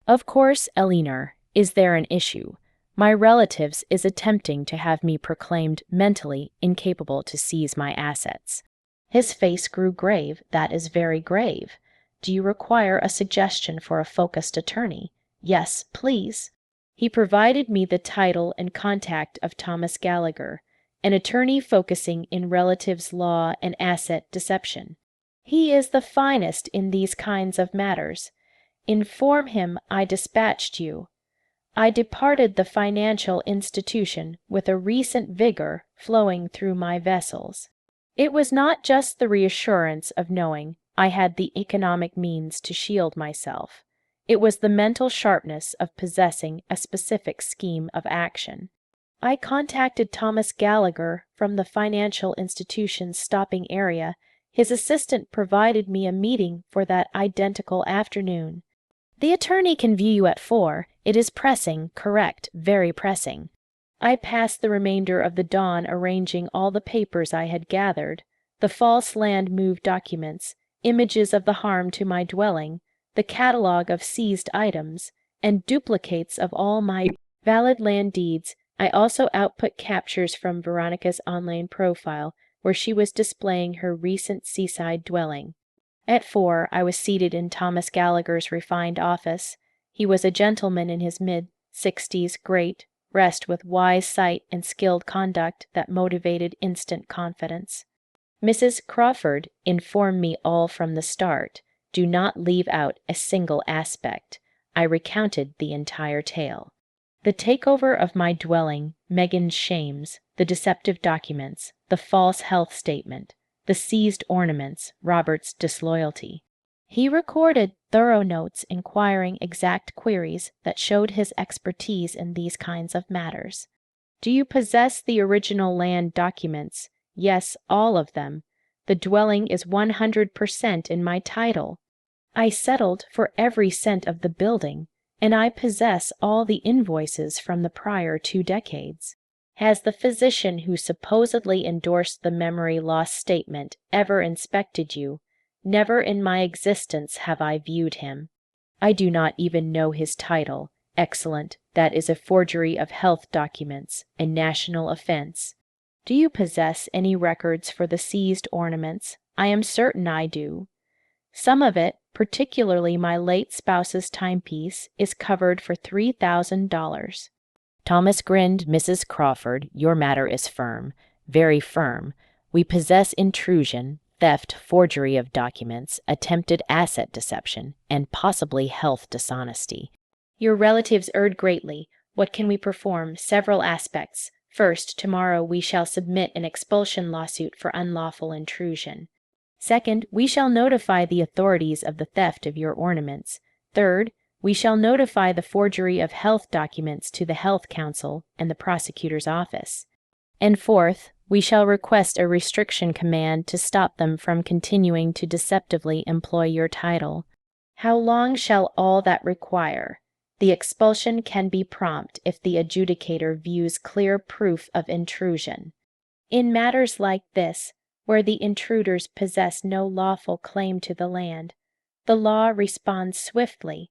Of course, Eleanor, is there an issue? My relatives is attempting to have me proclaimed mentally incapable to seize my assets. His face grew grave. That is very grave. Do you require a suggestion for a focused attorney? Yes, please. He provided me the title and contact of Thomas Gallagher. an attorney focusing in relatives law and asset deception. He is the finest in these kinds of matters. Inform him I dispatched you. I departed the financial institution with a recent vigor flowing through my vessels. It was not just the reassurance of knowing I had the economic means to shield myself. It was the mental sharpness of possessing a specific scheme of action. I contacted Thomas Gallagher from the financial institution's stopping area. His assistant provided me a meeting for that identical afternoon. The attorney can view you at 4. It is pressing, correct, very pressing. I passed the remainder of the dawn arranging all the papers I had gathered, the false land move documents, images of the harm to my dwelling, the catalogue of seized items, and duplicates of all my valid land deeds. I also output captures from Veronica's online profile, where she was displaying her recent seaside dwelling. At 4, I was seated in Thomas Gallagher's refined office. He was a gentleman in his mid-60s, great, rest with wise sight and skilled conduct that motivated instant confidence. Mrs. Crawford informed me all from the start. Do not leave out a single aspect. I recounted the entire tale. The takeover of my dwelling, Megan's shames, the deceptive documents, the false health statement, the seized ornaments, Robert's disloyalty. He recorded thorough notes inquiring exact queries that showed his expertise in these kinds of matters. Do you possess the original land documents? Yes, all of them. The dwelling is 100% in my title. I settled for every cent of the building, and I possess all the invoices from the prior 2 decades. Has the physician who supposedly endorsed the memory loss statement ever inspected you? Never in my existence have I viewed him. I do not even know his title. Excellent, that is a forgery of health documents, a national offense. Do you possess any records for the seized ornaments? I am certain I do. Some of it, particularly my late spouse's timepiece, is covered for $3,000. Thomas grinned. Mrs. Crawford, your matter is firm, very firm. We possess intrusion, theft, forgery of documents, attempted asset deception, and possibly health dishonesty. Your relatives erred greatly. What can we perform? Several aspects. First, tomorrow we shall submit an expulsion lawsuit for unlawful intrusion. Second, we shall notify the authorities of the theft of your ornaments. Third, we shall notify the forgery of health documents to the Health Council and the prosecutor's office. And fourth, we shall request a restriction command to stop them from continuing to deceptively employ your title. How long shall all that require? The expulsion can be prompt if the adjudicator views clear proof of intrusion. In matters like this, where the intruders possess no lawful claim to the land, the law responds swiftly.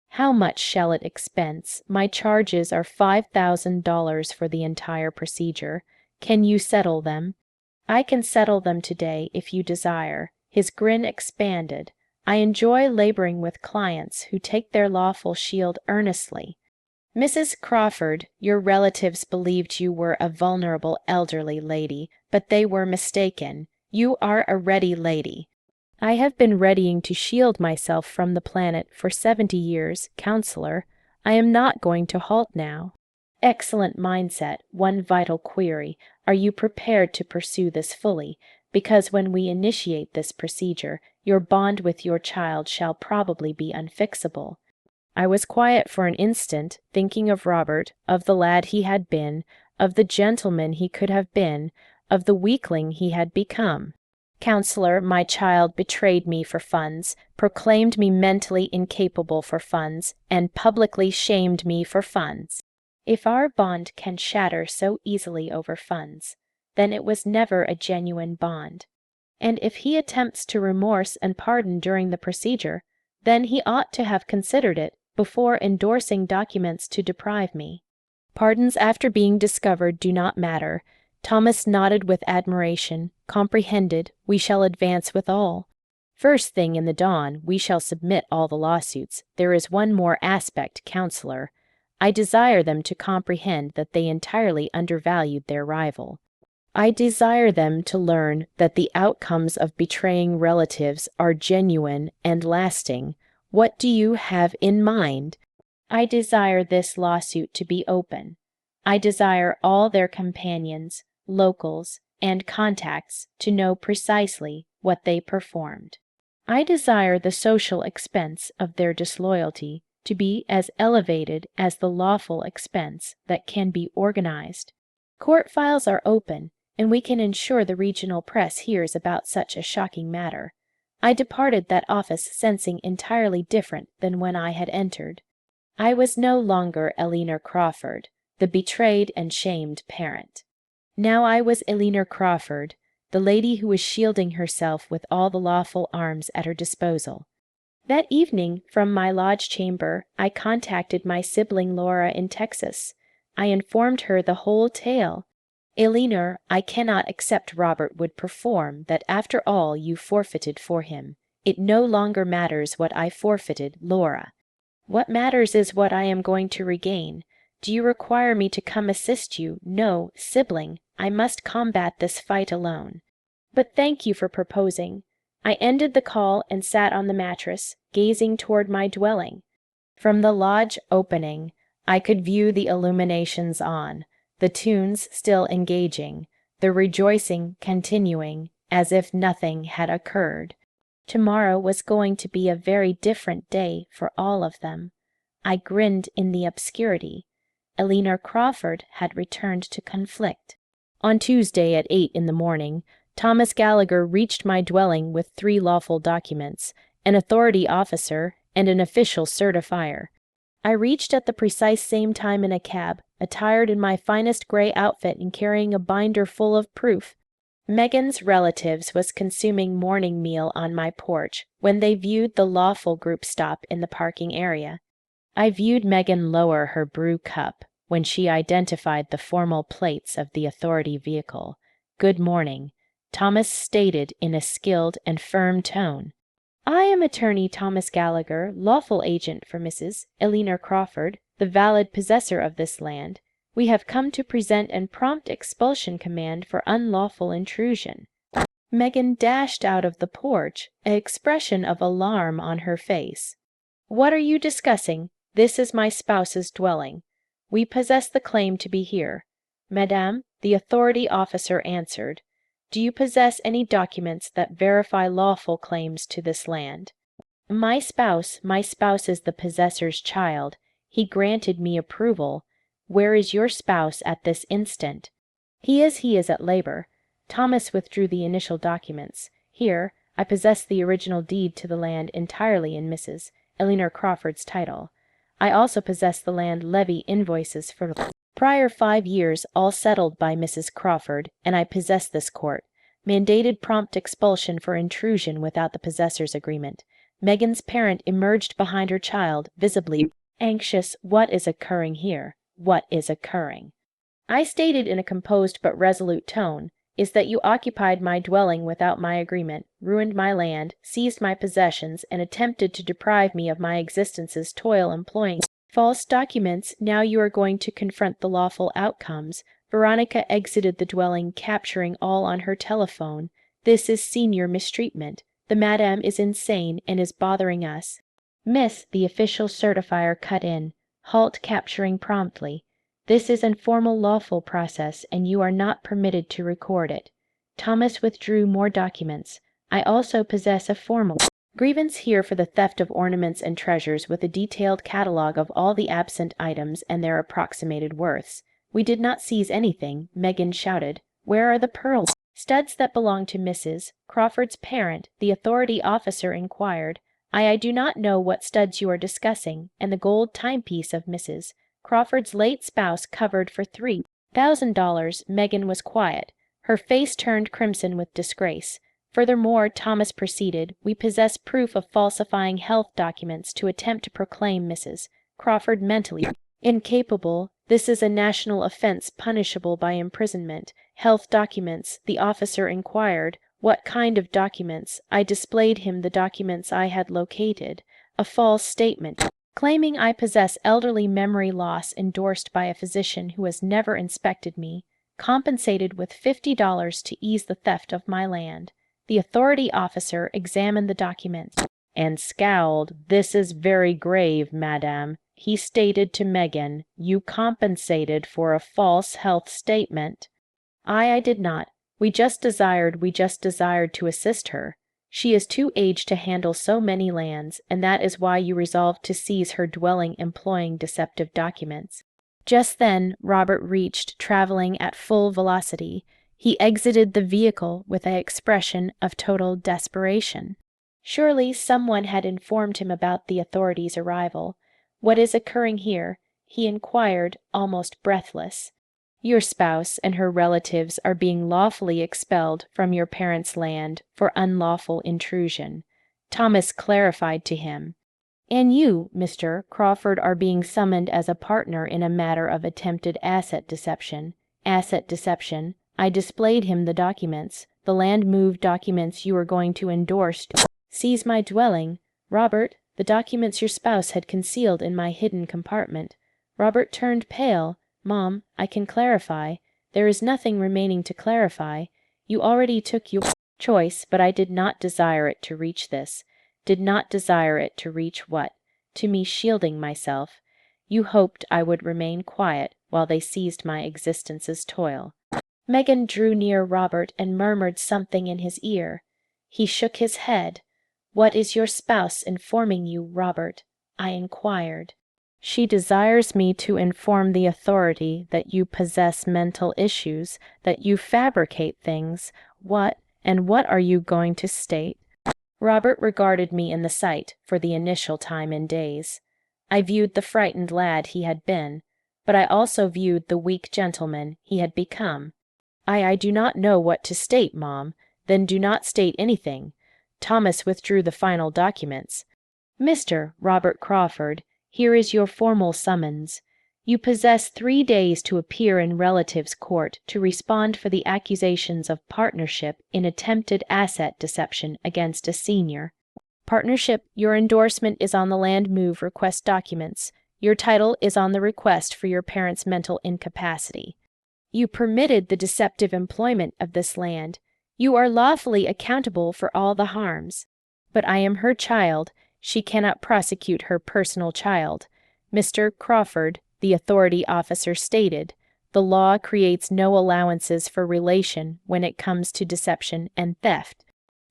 How much shall it expense? My charges are $5,000 for the entire procedure. Can you settle them? I can settle them today if you desire. His grin expanded. I enjoy laboring with clients who take their lawful shield earnestly. Mrs. Crawford, your relatives believed you were a vulnerable elderly lady, but they were mistaken. You are a ready lady. I have been readying to shield myself from the planet for 70 years, counselor. I am not going to halt now. Excellent mindset. One vital query. Are you prepared to pursue this fully? Because when we initiate this procedure, your bond with your child shall probably be unfixable. I was quiet for an instant, thinking of Robert, of the lad he had been, of the gentleman he could have been, of the weakling he had become. Counselor, my child betrayed me for funds, proclaimed me mentally incapable for funds, and publicly shamed me for funds. If our bond can shatter so easily over funds, then it was never a genuine bond. And if he attempts to remorse and pardon during the procedure, then he ought to have considered it before endorsing documents to deprive me. Pardons after being discovered do not matter. Thomas nodded with admiration. Comprehended, we shall advance with all. First thing in the dawn, we shall submit all the lawsuits. There is one more aspect, counselor. I desire them to comprehend that they entirely undervalued their rival. I desire them to learn that the outcomes of betraying relatives are genuine and lasting. What do you have in mind? I desire this lawsuit to be open. I desire all their companions, locals, and contacts to know precisely what they performed. I desire the social expense of their disloyalty to be as elevated as the lawful expense that can be organized. Court files are open, and we can ensure the regional press hears about such a shocking matter. I departed that office sensing entirely different than when I had entered. I was no longer Eleanor Crawford, the betrayed and shamed parent. Now I was Eleanor Crawford, the lady who was shielding herself with all the lawful arms at her disposal. That evening, from my lodge chamber, I contacted my sibling Laura in Texas. I informed her the whole tale. Eleanor, I cannot accept Robert would perform that after all you forfeited for him. It no longer matters what I forfeited, Laura. What matters is what I am going to regain. Do you require me to come assist you? No, sibling, I must combat this fight alone. But thank you for proposing. I ended the call and sat on the mattress, gazing toward my dwelling. From the lodge opening, I could view the illuminations on, the tunes still engaging, the rejoicing continuing, as if nothing had occurred. Tomorrow was going to be a very different day for all of them. I grinned in the obscurity. Eleanor Crawford had returned to conflict. On Tuesday at 8 in the morning, Thomas Gallagher reached my dwelling with 3 lawful documents, an authority officer, and an official certifier. I reached at the precise same time in a cab, attired in my finest gray outfit and carrying a binder full of proof. Megan's relatives was consuming morning meal on my porch when they viewed the lawful group stop in the parking area. I viewed Megan lower her brew cup when she identified the formal plates of the authority vehicle. "Good morning," Thomas stated in a skilled and firm tone. "I am attorney Thomas Gallagher, lawful agent for Mrs. Eleanor Crawford, the valid possessor of this land. We have come to present an prompt expulsion command for unlawful intrusion." Megan dashed out of the porch, an expression of alarm on her face. "What are you discussing? This is my spouse's dwelling. We possess the claim to be here." "Madame," the authority officer answered, "do you possess any documents that verify lawful claims to this land?" My spouse is the possessor's child. He granted me approval. Where is your spouse at this instant?" He is at labor." Thomas withdrew the initial documents. "Here, I possess the original deed to the land entirely in Mrs. Eleanor Crawford's title. I also possess the land levy invoices for the prior 5 years, all settled by Mrs. Crawford, and I possess this court. Mandated prompt expulsion for intrusion without the possessor's agreement." Megan's parent emerged behind her child, visibly anxious. "What is occurring here? What is occurring?" I stated in a composed but resolute tone, "is that you occupied my dwelling without my agreement, ruined my land, seized my possessions, and attempted to deprive me of my existence's toil employing false documents. Now you are going to confront the lawful outcomes. Veronica exited the dwelling, capturing all on her telephone. This is senior mistreatment. The madam is insane and is bothering us." "Miss," the official certifier cut in, "halt capturing promptly. This is an formal lawful process, and you are not permitted to record it." Thomas withdrew more documents. "I also possess a formal grievance here for the theft of ornaments and treasures, with a detailed catalogue of all the absent items and their approximated worths." "We did not seize anything," Megan shouted. "Where are the pearls?" "Studs that belong to Mrs. Crawford's parent," the authority officer inquired. I do not know what studs you are discussing, and the gold timepiece of Mrs. Crawford's late spouse covered for $3,000. Megan was quiet. Her face turned crimson with disgrace. "Furthermore," Thomas proceeded, "we possess proof of falsifying health documents to attempt to proclaim Mrs. Crawford mentally incapable. This is a national offense punishable by imprisonment." "Health documents?" the officer inquired. "What kind of documents?" I displayed him the documents I had located. "A false statement, claiming I possess elderly memory loss endorsed by a physician who has never inspected me." compensated with $50 to ease the theft of my land. The authority officer examined the documents and scowled. "This is very grave, madame," he stated to Megan. "You compensated for a false health statement." I did not. We just desired to assist her. She is too aged to handle so many lands, and that is why you resolved to seize her dwelling employing deceptive documents." Just then Robert reached, traveling at full velocity. He exited the vehicle with an expression of total desperation. Surely someone had informed him about the authorities' arrival. "What is occurring here?" he inquired, almost breathless. "Your spouse and her relatives are being lawfully expelled from your parents' land for unlawful intrusion," Thomas clarified to him. "And you, Mr. Crawford, are being summoned as a partner in a matter of attempted asset deception." Asset deception. I displayed him the documents, the land move documents you were going to endorse. "Seize my dwelling, Robert, the documents your spouse had concealed in my hidden compartment." Robert turned pale. "Mom, I can clarify. There is nothing remaining to clarify. You already took your choice, but I did not desire it to reach this." Did not desire it to reach what? To me shielding myself. You hoped I would remain quiet while they seized my existence's toil. Megan drew near Robert and murmured something in his ear. He shook his head. "What is your spouse informing you, Robert?" I inquired. "She desires me to inform the authority that you possess mental issues, that you fabricate things. What are you going to state?" Robert regarded me in the sight for the initial time in days. I viewed the frightened lad he had been, but I also viewed the weak gentleman he had become. I do not know what to state, Mom." "Then do not state anything." Thomas withdrew the final documents. "Mr. Robert Crawford, here is your formal summons. You possess 3 days to appear in relatives' court to respond for the accusations of partnership in attempted asset deception against a senior. Partnership, your endorsement is on the land move request documents. Your title is on the request for your parents' mental incapacity. You permitted the deceptive employment of this land. You are lawfully accountable for all the harms. But I am her child. She cannot prosecute her personal child. Mr. Crawford, the authority officer stated, the law creates no allowances for relation when it comes to deception and theft.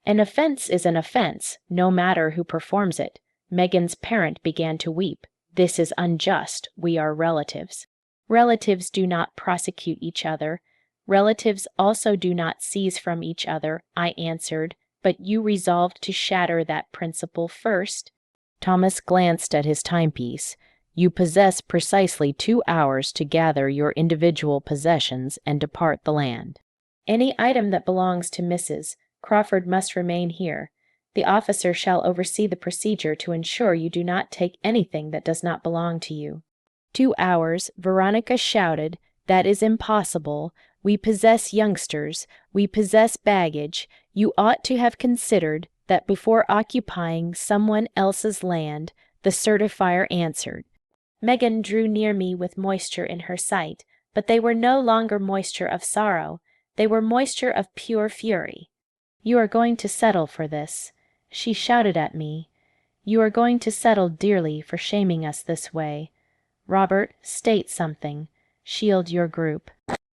An offense is an offense, no matter who performs it. Megan's parent began to weep. "This is unjust. We are relatives." Relatives do not prosecute each other. Relatives also do not seize from each other, I answered, "but you resolved to shatter that principle first." Thomas glanced at his timepiece. "You possess precisely 2 hours to gather your individual possessions and depart the land. Any item that belongs to Mrs. Crawford must remain here. The officer shall oversee the procedure to ensure you do not take anything that does not belong to you." 2 hours, Veronica shouted. "That is impossible. We possess youngsters. We possess baggage. You ought to have considered that before occupying someone else's land," the certifier answered. Megan drew near me with moisture in her sight, but they were no longer moisture of sorrow. They were moisture of pure fury. "You are going to settle for this," she shouted at me. "You are going to settle dearly for shaming us this way. Robert, state something. Shield your group."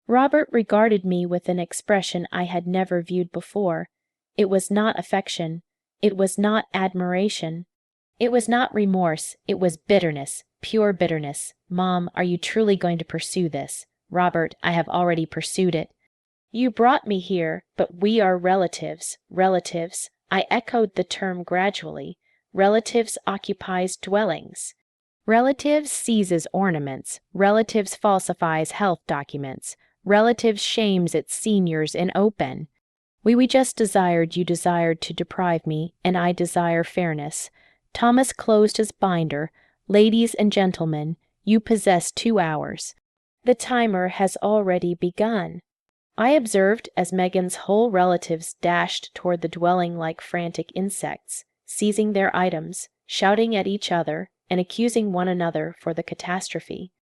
Robert regarded me with an expression I had never viewed before. It was not affection. It was not admiration. It was not remorse. It was bitterness, pure bitterness. "Mom, are you truly going to pursue this?" "Robert, I have already pursued it." "You brought me here, but we are relatives. Relatives." I echoed the term gradually. "Relatives occupies dwellings. Relatives seizes ornaments. Relatives falsifies health documents. Relatives shames its seniors in open. We just desired to deprive me, and I desire fairness." Thomas closed his binder. "Ladies and gentlemen, you possess 2 hours. The timer has already begun." I observed as Megan's whole relatives dashed toward the dwelling like frantic insects, seizing their items, shouting at each other, and accusing one another for the catastrophe.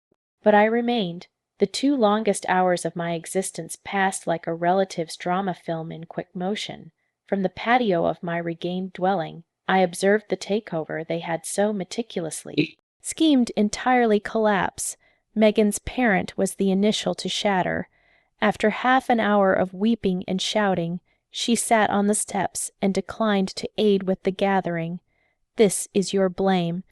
But I remained. The 2 longest hours of my existence passed like a relative's drama film in quick motion. From the patio of my regained dwelling, I observed the takeover they had so meticulously schemed entirely collapse. Megan's parent was the initial to shatter. After half an hour of weeping and shouting, she sat on the steps and declined to aid with the gathering. "This is your blame.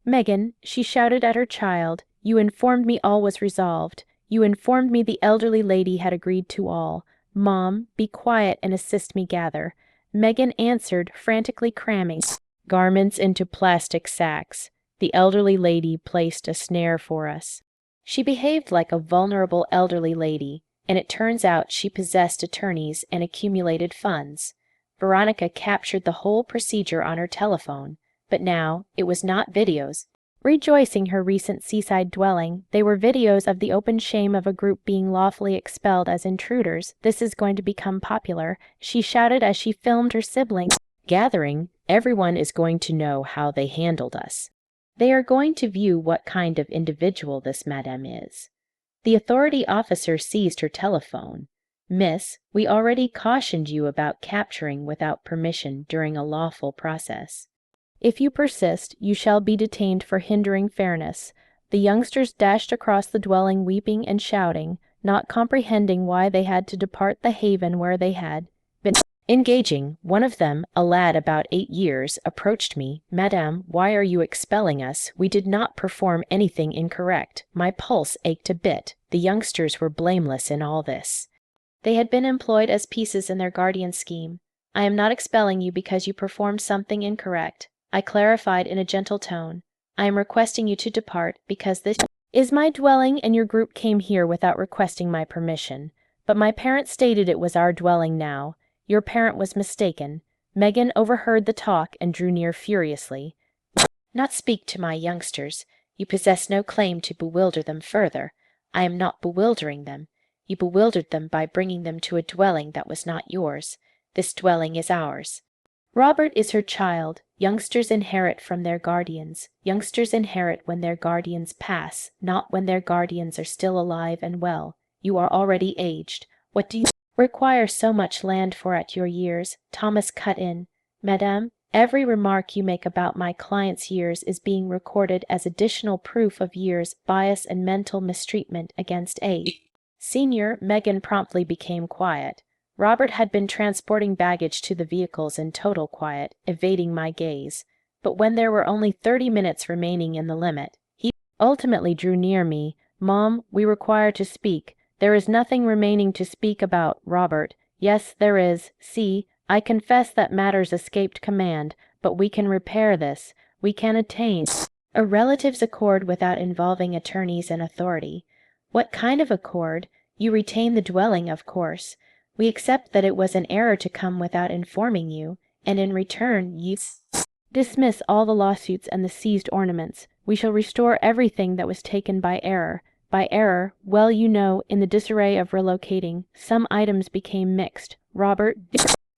Megan," she shouted at her child, "you informed me all was resolved. You informed me the elderly lady had agreed to all. Mom, be quiet and assist me gather." Megan answered, frantically cramming garments into plastic sacks. The elderly lady placed a snare for us. She behaved like a vulnerable elderly lady, and it turns out she possessed attorneys and accumulated funds. Veronica captured the whole procedure on her telephone, but now it was not videos rejoicing her recent seaside dwelling. They were videos of the open shame of a group being lawfully expelled as intruders. "This is going to become popular," she shouted as she filmed her siblings gathering. "Everyone is going to know how they handled us. They are going to view what kind of individual this madame is." The authority officer seized her telephone. "Miss, we already cautioned you about capturing without permission during a lawful process. If you persist, you shall be detained for hindering fairness." The youngsters dashed across the dwelling weeping and shouting, not comprehending why they had to depart the haven where they had been engaging. One of them, a lad about 8 years, approached me. "Madame, why are you expelling us? We did not perform anything incorrect." My pulse ached a bit. The youngsters were blameless in all this. They had been employed as pieces in their guardian's scheme. "I am not expelling you because you performed something incorrect," I clarified in a gentle tone. "I am requesting you to depart because this is my dwelling and your group came here without requesting my permission. But my parent stated it was our dwelling now. Your parent was mistaken." Megan overheard the talk and drew near furiously. "Not speak to my youngsters. You possess no claim to bewilder them further. I am not bewildering them. You bewildered them by bringing them to a dwelling that was not yours. This dwelling is ours. Robert is her child. Youngsters inherit from their guardians. Youngsters inherit when their guardians pass, not when their guardians are still alive and well. You are already aged. What do you require so much land for at your years?" Thomas cut in. "Madame, every remark you make about my client's years is being recorded as additional proof of years, bias, and mental mistreatment against age." Senior Megan promptly became quiet. Robert had been transporting baggage to the vehicles in total quiet, evading my gaze. But when there were only 30 minutes remaining in the limit, he ultimately drew near me. "Mom, we require to speak. There is nothing remaining to speak about, Robert." "Yes, there is. See, I confess that matters escaped command, but we can repair this. We can attain a relative's accord without involving attorneys and authority." "What kind of accord? You retain the dwelling, of course. We accept that it was an error to come without informing you, and in return you dismiss all the lawsuits and the seized ornaments. We shall restore everything that was taken by error. By error, well, you know, in the disarray of relocating, some items became mixed. Robert,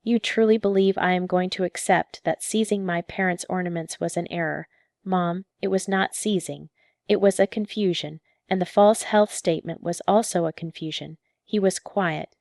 you truly believe I am going to accept that seizing my parents' ornaments was an error?" "Mom, it was not seizing. It was a confusion, and the false health statement was also a confusion." He was quiet.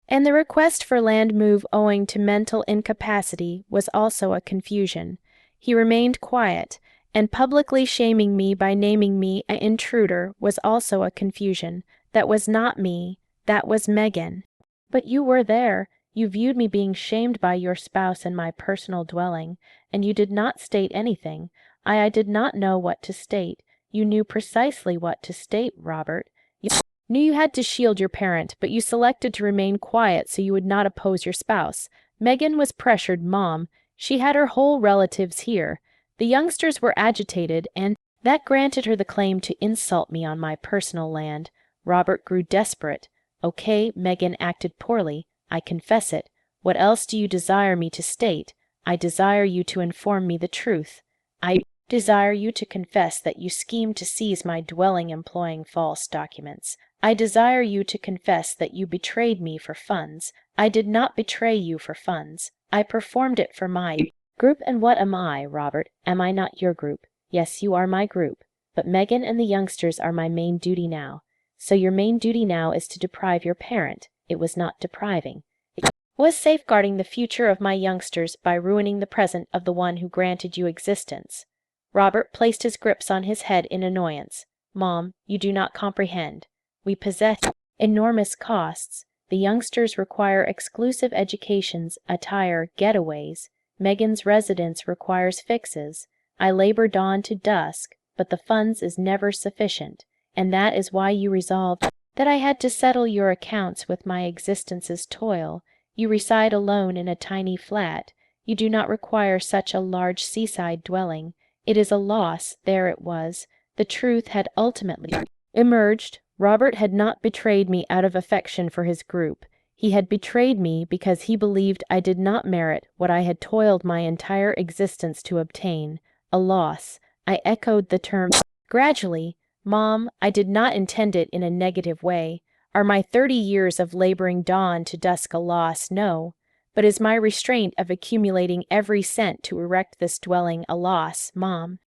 "And the request for land move owing to mental incapacity was also a confusion." He remained quiet. "And publicly shaming me by naming me an intruder was also a confusion. That was not me. That was Megan." "But you were there. You viewed me being shamed by your spouse in my personal dwelling, and you did not state anything. I did not know what to state. You knew precisely what to state, Robert. You knew you had to shield your parent, but you selected to remain quiet so you would not oppose your spouse." Megan was pressured. "Mom, she had her whole relatives here. The youngsters were agitated, and that granted her the claim to insult me on my personal land." Robert grew desperate. "Okay, Megan acted poorly. I confess it. What else do you desire me to state?" "I desire you to inform me the truth." "I desire you to confess that you schemed to seize my dwelling employing false documents." "I desire you to confess that you betrayed me for funds." "I did not betray you for funds. I performed it for my group." "And what am I, Robert? Am I not your group?" "Yes, you are my group. But Megan and the youngsters are my main duty now. So your main duty now is to deprive your parent. It was not depriving. It was safeguarding the future of my youngsters by ruining the present of the one who granted you existence. Robert placed his grips on his head in annoyance. Mom, you do not comprehend. We possess enormous costs. The youngsters require exclusive educations, attire, getaways. Megan's residence requires fixes. I labor dawn to dusk, but the funds is never sufficient, and that is why you resolved that I had to settle your accounts with my existence's toil. You reside alone in a tiny flat. You do not require such a large seaside dwelling. It is a loss. There it was. The truth had ultimately emerged. Robert had not betrayed me out of affection for his group. He had betrayed me because he believed I did not merit what I had toiled my entire existence to obtain. A loss. I echoed the term gradually. Mom, I did not intend it in a negative way. Are my 30 years of laboring dawn to dusk a loss? No. But is my restraint of accumulating every cent to erect this dwelling a loss, Mom?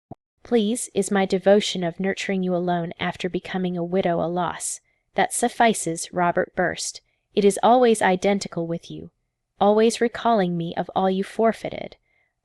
Please, is my devotion of nurturing you alone after becoming a widow a loss? That suffices, Robert burst. It is always identical with you, always recalling me of all you forfeited,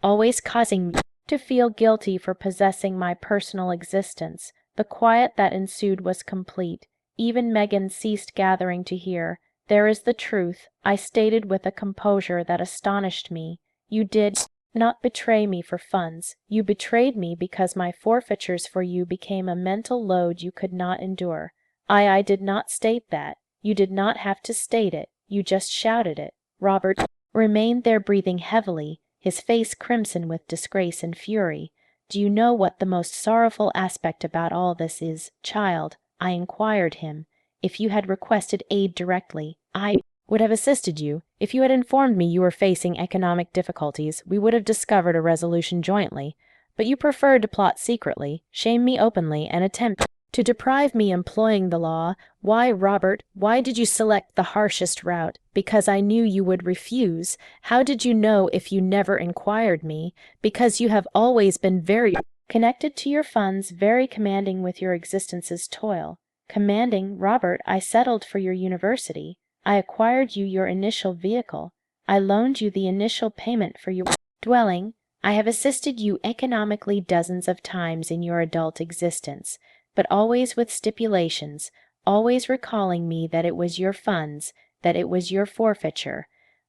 always causing me to feel guilty for possessing my personal existence. The quiet that ensued was complete. Even Megan ceased gathering to hear. There is the truth, I stated with a composure that astonished me. You did not betray me for funds. You betrayed me because my forfeitures for you became a mental load you could not endure. I did not state that. You did not have to state it. You just shouted it. Robert remained there breathing heavily, his face crimson with disgrace and fury. Do you know what the most sorrowful aspect about all this is, child? I inquired him. If you had requested aid directly, I would have assisted you. If you had informed me you were facing economic difficulties, we would have discovered a resolution jointly. But you preferred to plot secretly, shame me openly, and attempt to deprive me employing the law. Why, Robert, why did you select the harshest route? Because I knew you would refuse. How did you know if you never inquired me? Because you have always been very connected to your funds, very commanding with your existence's toil. Commanding, Robert, I settled for your university. I acquired you your initial vehicle. I loaned you the initial payment for your dwelling. I have assisted you economically dozens of times in your adult existence, but always with stipulations, always recalling me that it was your funds, that it was your forfeiture.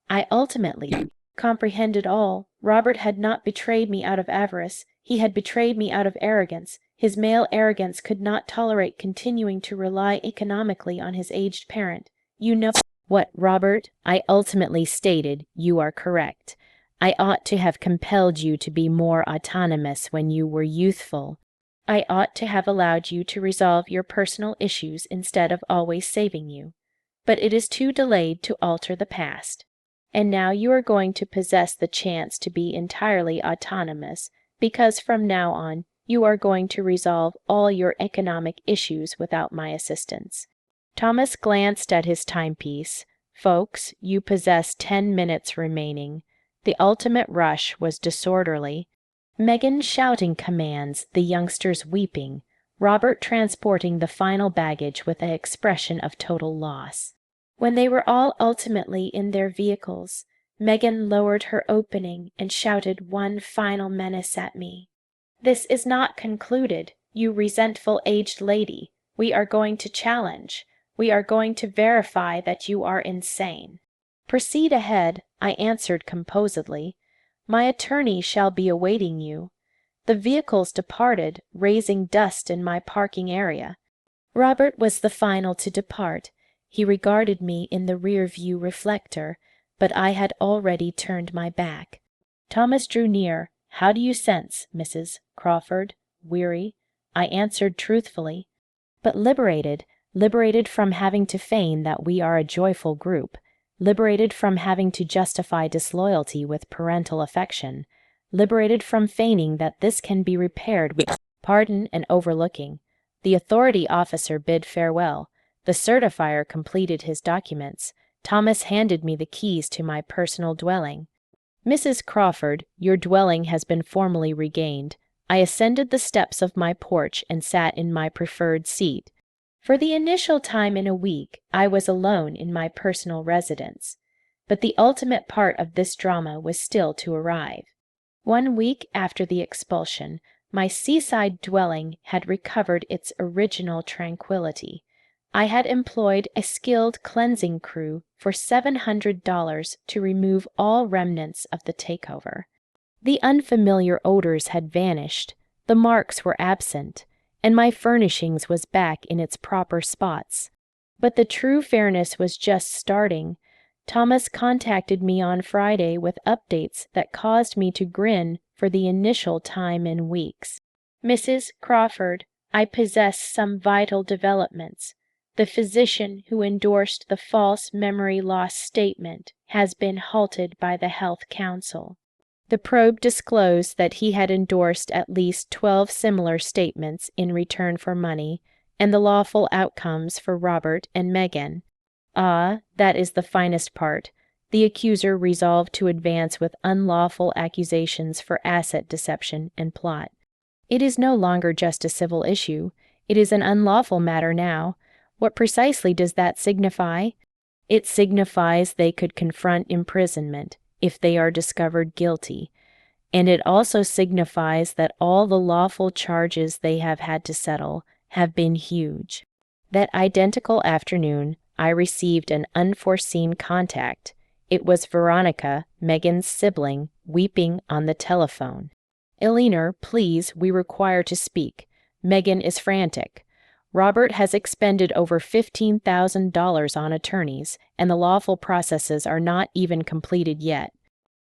I ultimately comprehended all. Robert had not betrayed me out of avarice. He had betrayed me out of arrogance. His male arrogance could not tolerate continuing to rely economically on his aged parent. You know what, Robert? I ultimately stated, you are correct. I ought to have compelled you to be more autonomous when you were youthful. I ought to have allowed you to resolve your personal issues instead of always saving you. But it is too delayed to alter the past. And now you are going to possess the chance to be entirely autonomous, because from now on you are going to resolve all your economic issues without my assistance. Thomas glanced at his timepiece. Folks, you possess 10 minutes remaining. The ultimate rush was disorderly. Megan shouting commands, the youngsters weeping, Robert transporting the final baggage with an expression of total loss. When they were all ultimately in their vehicles, Megan lowered her opening and shouted one final menace at me. This is not concluded, you resentful aged lady. We are going to challenge. We are going to verify that you are insane. Proceed ahead, I answered composedly. My attorney shall be awaiting you. The vehicles departed, raising dust in my parking area. Robert was the final to depart. He regarded me in the rear-view reflector, but I had already turned my back. Thomas drew near. How do you sense, Mrs. Crawford? Weary? I answered truthfully. But liberated from having to feign that we are a joyful group, liberated from having to justify disloyalty with parental affection, liberated from feigning that this can be repaired with pardon and overlooking. The authority officer bid farewell. The certifier completed his documents. Thomas handed me the keys to my personal dwelling. Mrs. Crawford, your dwelling has been formally regained. I ascended the steps of my porch and sat in my preferred seat. For the initial time in a week, I was alone in my personal residence. But the ultimate part of this drama was still to arrive. 1 week after the expulsion, my seaside dwelling had recovered its original tranquility. I had employed a skilled cleansing crew for $700 to remove all remnants of the takeover. The unfamiliar odors had vanished, the marks were absent, and my furnishings was back in its proper spots. But the true fairness was just starting. Thomas contacted me on Friday with updates that caused me to grin for the initial time in weeks. Mrs. Crawford, I possess some vital developments. The physician who endorsed the false memory loss statement has been halted by the Health Council. The probe disclosed that he had endorsed at least 12 similar statements in return for money, and the lawful outcomes for Robert and Megan. Ah, that is the finest part. The accuser resolved to advance with unlawful accusations for asset deception and plot. It is no longer just a civil issue. It is an unlawful matter now. What precisely does that signify? It signifies they could confront imprisonment if they are discovered guilty, and it also signifies that all the lawful charges they have had to settle have been huge. That identical afternoon, I received an unforeseen contact. It was Veronica, Megan's sibling, weeping on the telephone. "Eleanor, please, we require to speak. Megan is frantic. Robert has expended over $15,000 on attorneys, and the lawful processes are not even completed yet."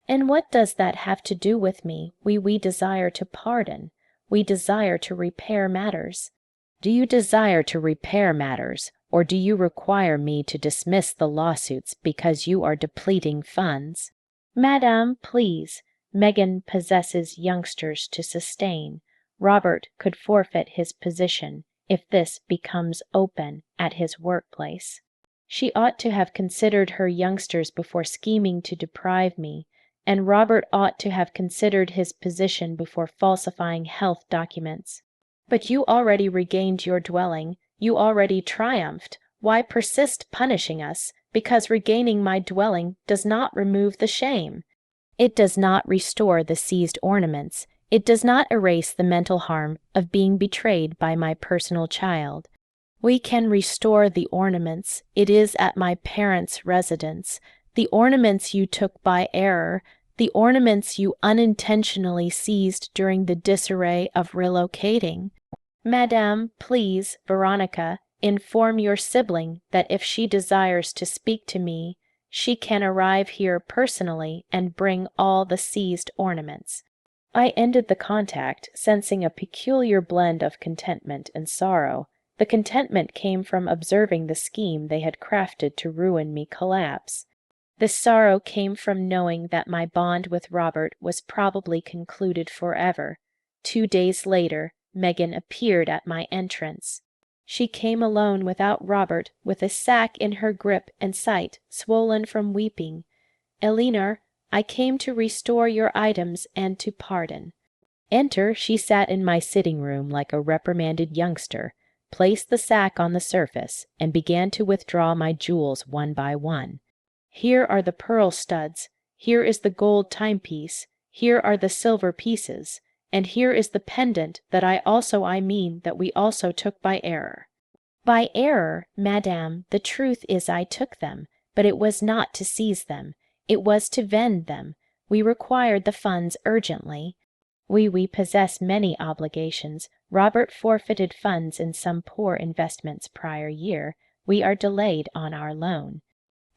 "And what does that have to do with me? We desire to pardon. We desire to repair matters." "Do you desire to repair matters, or do you require me to dismiss the lawsuits because you are depleting funds?" "Madame, please. Megan possesses youngsters to sustain. Robert could forfeit his position if this becomes open at his workplace. She ought to have considered her youngsters before scheming to deprive me, and Robert ought to have considered his position before falsifying health documents. But you already regained your dwelling. You already triumphed. Why persist punishing us? Because regaining my dwelling does not remove the shame. It does not restore the seized ornaments. It does not erase the mental harm of being betrayed by my personal child. We can restore the ornaments. It is at my parents' residence. The ornaments you took by error, the ornaments you unintentionally seized during the disarray of relocating. Madame, please, Veronica, inform your sibling that if she desires to speak to me, she can arrive here personally and bring all the seized ornaments. I ended the contact, sensing a peculiar blend of contentment and sorrow. The contentment came from observing the scheme they had crafted to ruin me collapse. The sorrow came from knowing that my bond with Robert was probably concluded forever. 2 days later, Megan appeared at my entrance. She came alone without Robert, with a sack in her grip and sight, swollen from weeping. "Eleanor, I came to restore your items and to pardon." Enter, she sat in my sitting room like a reprimanded youngster, placed the sack on the surface, and began to withdraw my jewels one by one. "Here are the pearl studs, here is the gold timepiece, here are the silver pieces, and here is the pendant that we also took by error." "By error, madame, the truth is I took them, but it was not to seize them. It was to vend them. We required the funds urgently. We possess many obligations. Robert forfeited funds in some poor investments prior year. We are delayed on our loan.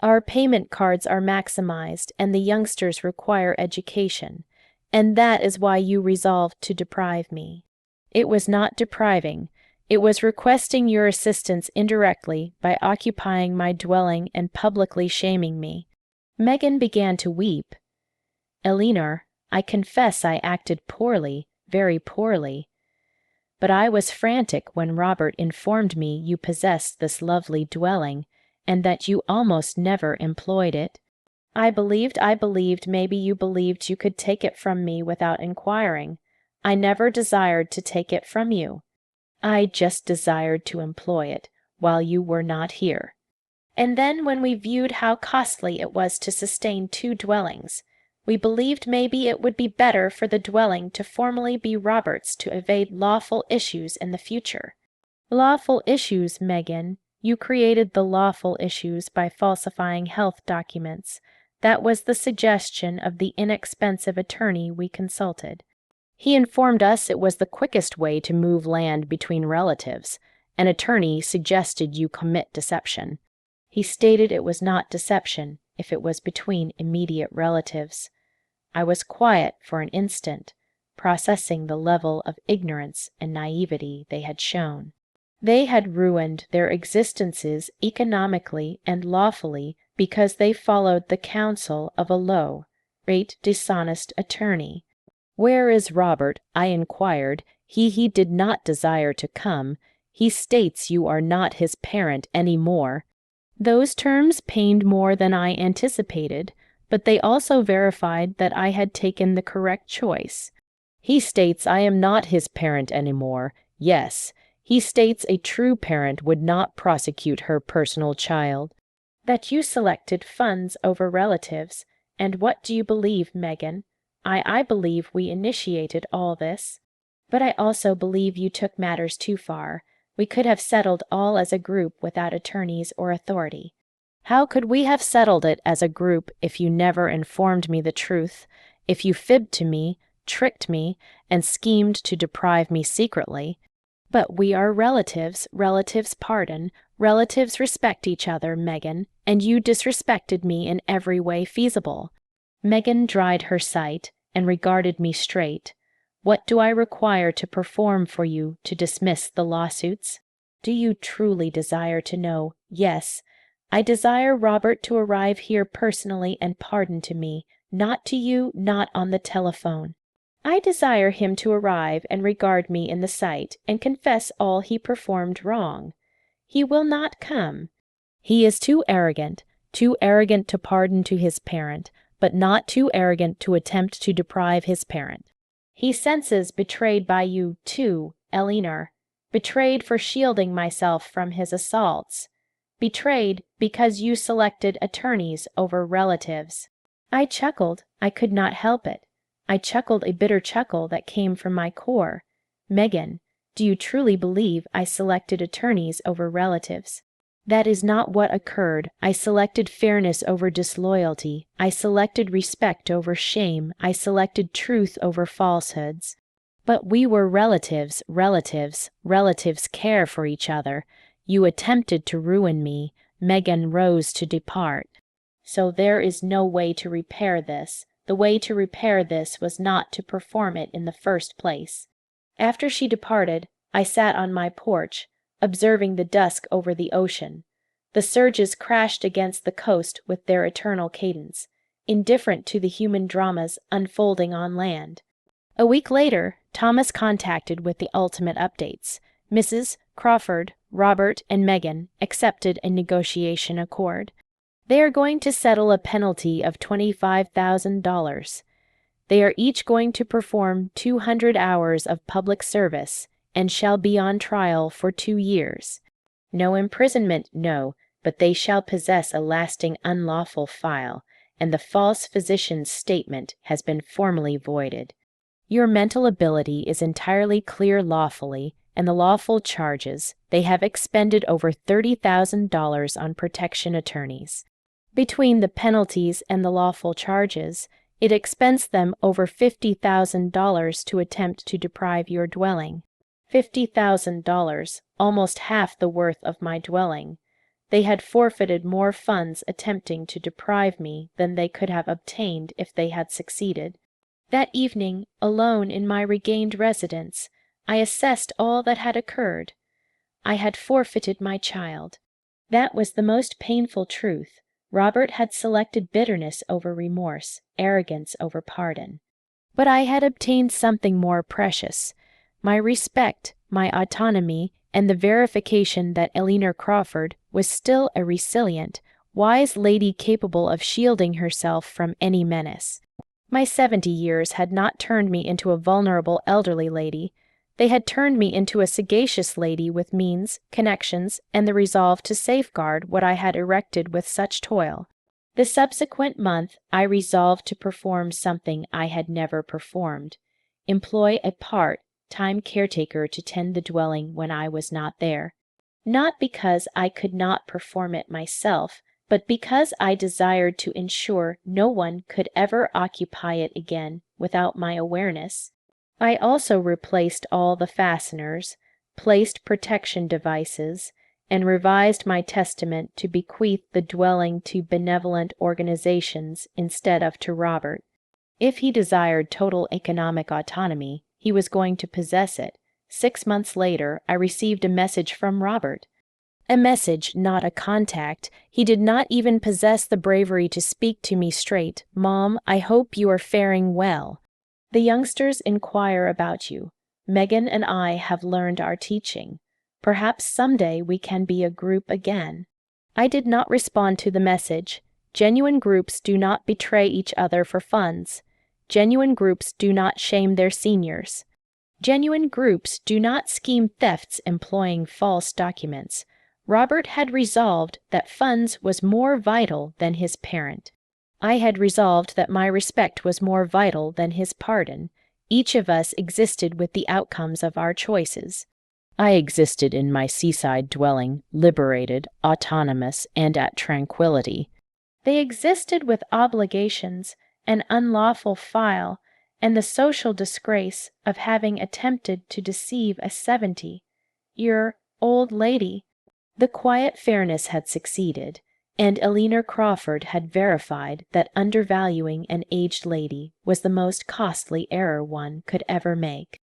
Our payment cards are maximized, and the youngsters require education. And that is why you resolved to deprive me." "It was not depriving. It was requesting your assistance indirectly by occupying my dwelling and publicly shaming me." Megan began to weep. "Eleanor, I confess I acted poorly, very poorly. But I was frantic when Robert informed me you possessed this lovely dwelling, and that you almost never employed it. I believed maybe you believed you could take it from me without inquiring. I never desired to take it from you. I just desired to employ it. while you were not here. And then when we viewed how costly it was to sustain 2 dwellings, we believed maybe it would be better for the dwelling to formally be Robert's to evade lawful issues in the future. Lawful issues, Megan. You created the lawful issues by falsifying health documents. That was the suggestion of the inexpensive attorney we consulted. He informed us it was the quickest way to move land between relatives. An attorney suggested you commit deception. He stated it was not deception if it was between immediate relatives. I was quiet for an instant, processing the level of ignorance and naivety they had shown. They had ruined their existences economically and lawfully because they followed the counsel of a low, dishonest attorney. "Where is Robert?" I inquired. He did not desire to come. He states you are not his parent any more. Those terms pained more than I anticipated, but they also verified that I had taken the correct choice. He states I am not his parent any more. Yes. He states a true parent would not prosecute her personal child. That you selected funds over relatives. And what do you believe, Megan? I believe we initiated all this. But I also believe you took matters too far. We could have settled all as a group without attorneys or authority. How could we have settled it as a group if you never informed me the truth, if you fibbed to me, tricked me, and schemed to deprive me secretly? But we are relatives, relatives pardon, relatives respect each other, Megan, and you disrespected me in every way feasible. Megan dried her sight and regarded me straight. What do I require to perform for you to dismiss the lawsuits? Do you truly desire to know? Yes. I desire Robert to arrive here personally and pardon to me, not to you, not on the telephone. I desire him to arrive and regard me in the sight and confess all he performed wrong. He will not come. He is too arrogant to pardon to his parent, but not too arrogant to attempt to deprive his parent. He senses betrayed by you, too, Elinor, betrayed for shielding myself from his assaults, betrayed because you selected attorneys over relatives. I chuckled. I could not help it. I chuckled a bitter chuckle that came from my core. Megan, do you truly believe I selected attorneys over relatives? That is not what occurred. I selected fairness over disloyalty. I selected respect over shame. I selected truth over falsehoods. But we were relatives. Relatives care for each other. You attempted to ruin me. Megan rose to depart. So there is no way to repair this. The way to repair this was not to perform it in the first place. After she departed, I sat on my porch, observing the dusk over the ocean. The surges crashed against the coast with their eternal cadence, indifferent to the human dramas unfolding on land. A week later, Thomas contacted with the ultimate updates. Mrs. Crawford, Robert, and Megan accepted a negotiation accord. They are going to settle a penalty of $25,000. They are each going to perform 200 hours of public service and shall be on trial for 2 years. No imprisonment, no, but they shall possess a lasting unlawful file, and the false physician's statement has been formally voided. Your mental ability is entirely clear lawfully, and the lawful charges, they have expended over $30,000 on protection attorneys. Between the penalties and the lawful charges, it expends them over $50,000 to attempt to deprive your dwelling. $50,000, almost half the worth of my dwelling. They had forfeited more funds attempting to deprive me than they could have obtained if they had succeeded. That evening, alone in my regained residence, I assessed all that had occurred. I had forfeited my child. That was the most painful truth. Robert had selected bitterness over remorse, arrogance over pardon. But I had obtained something more precious. My respect, my autonomy, and the verification that Elinor Crawford was still a resilient, wise lady capable of shielding herself from any menace. My 70 years had not turned me into a vulnerable elderly lady. They had turned me into a sagacious lady with means, connections, and the resolve to safeguard what I had erected with such toil. The subsequent month I resolved to perform something I had never performed, employ a part-time caretaker to tend the dwelling when I was not there, not because I could not perform it myself, but because I desired to ensure no one could ever occupy it again without my awareness. I also replaced all the fasteners, placed protection devices, and revised my testament to bequeath the dwelling to benevolent organizations instead of to Robert. If he desired total economic autonomy, he was going to possess it. 6 months later, I received a message from Robert. A message, not a contact. He did not even possess the bravery to speak to me straight. "Mom, I hope you are faring well. The youngsters inquire about you. Megan and I have learned our teaching. Perhaps someday we can be a group again." I did not respond to the message. Genuine groups do not betray each other for funds. Genuine groups do not shame their seniors. Genuine groups do not scheme thefts employing false documents. Robert had resolved that funds was more vital than his parent. I had resolved that my respect was more vital than his pardon. Each of us existed with the outcomes of our choices. I existed in my seaside dwelling, liberated, autonomous, and at tranquility. They existed with obligations, an unlawful file, and the social disgrace of having attempted to deceive a 70-year old lady. The quiet fairness had succeeded, and Eleanor Crawford had verified that undervaluing an aged lady was the most costly error one could ever make.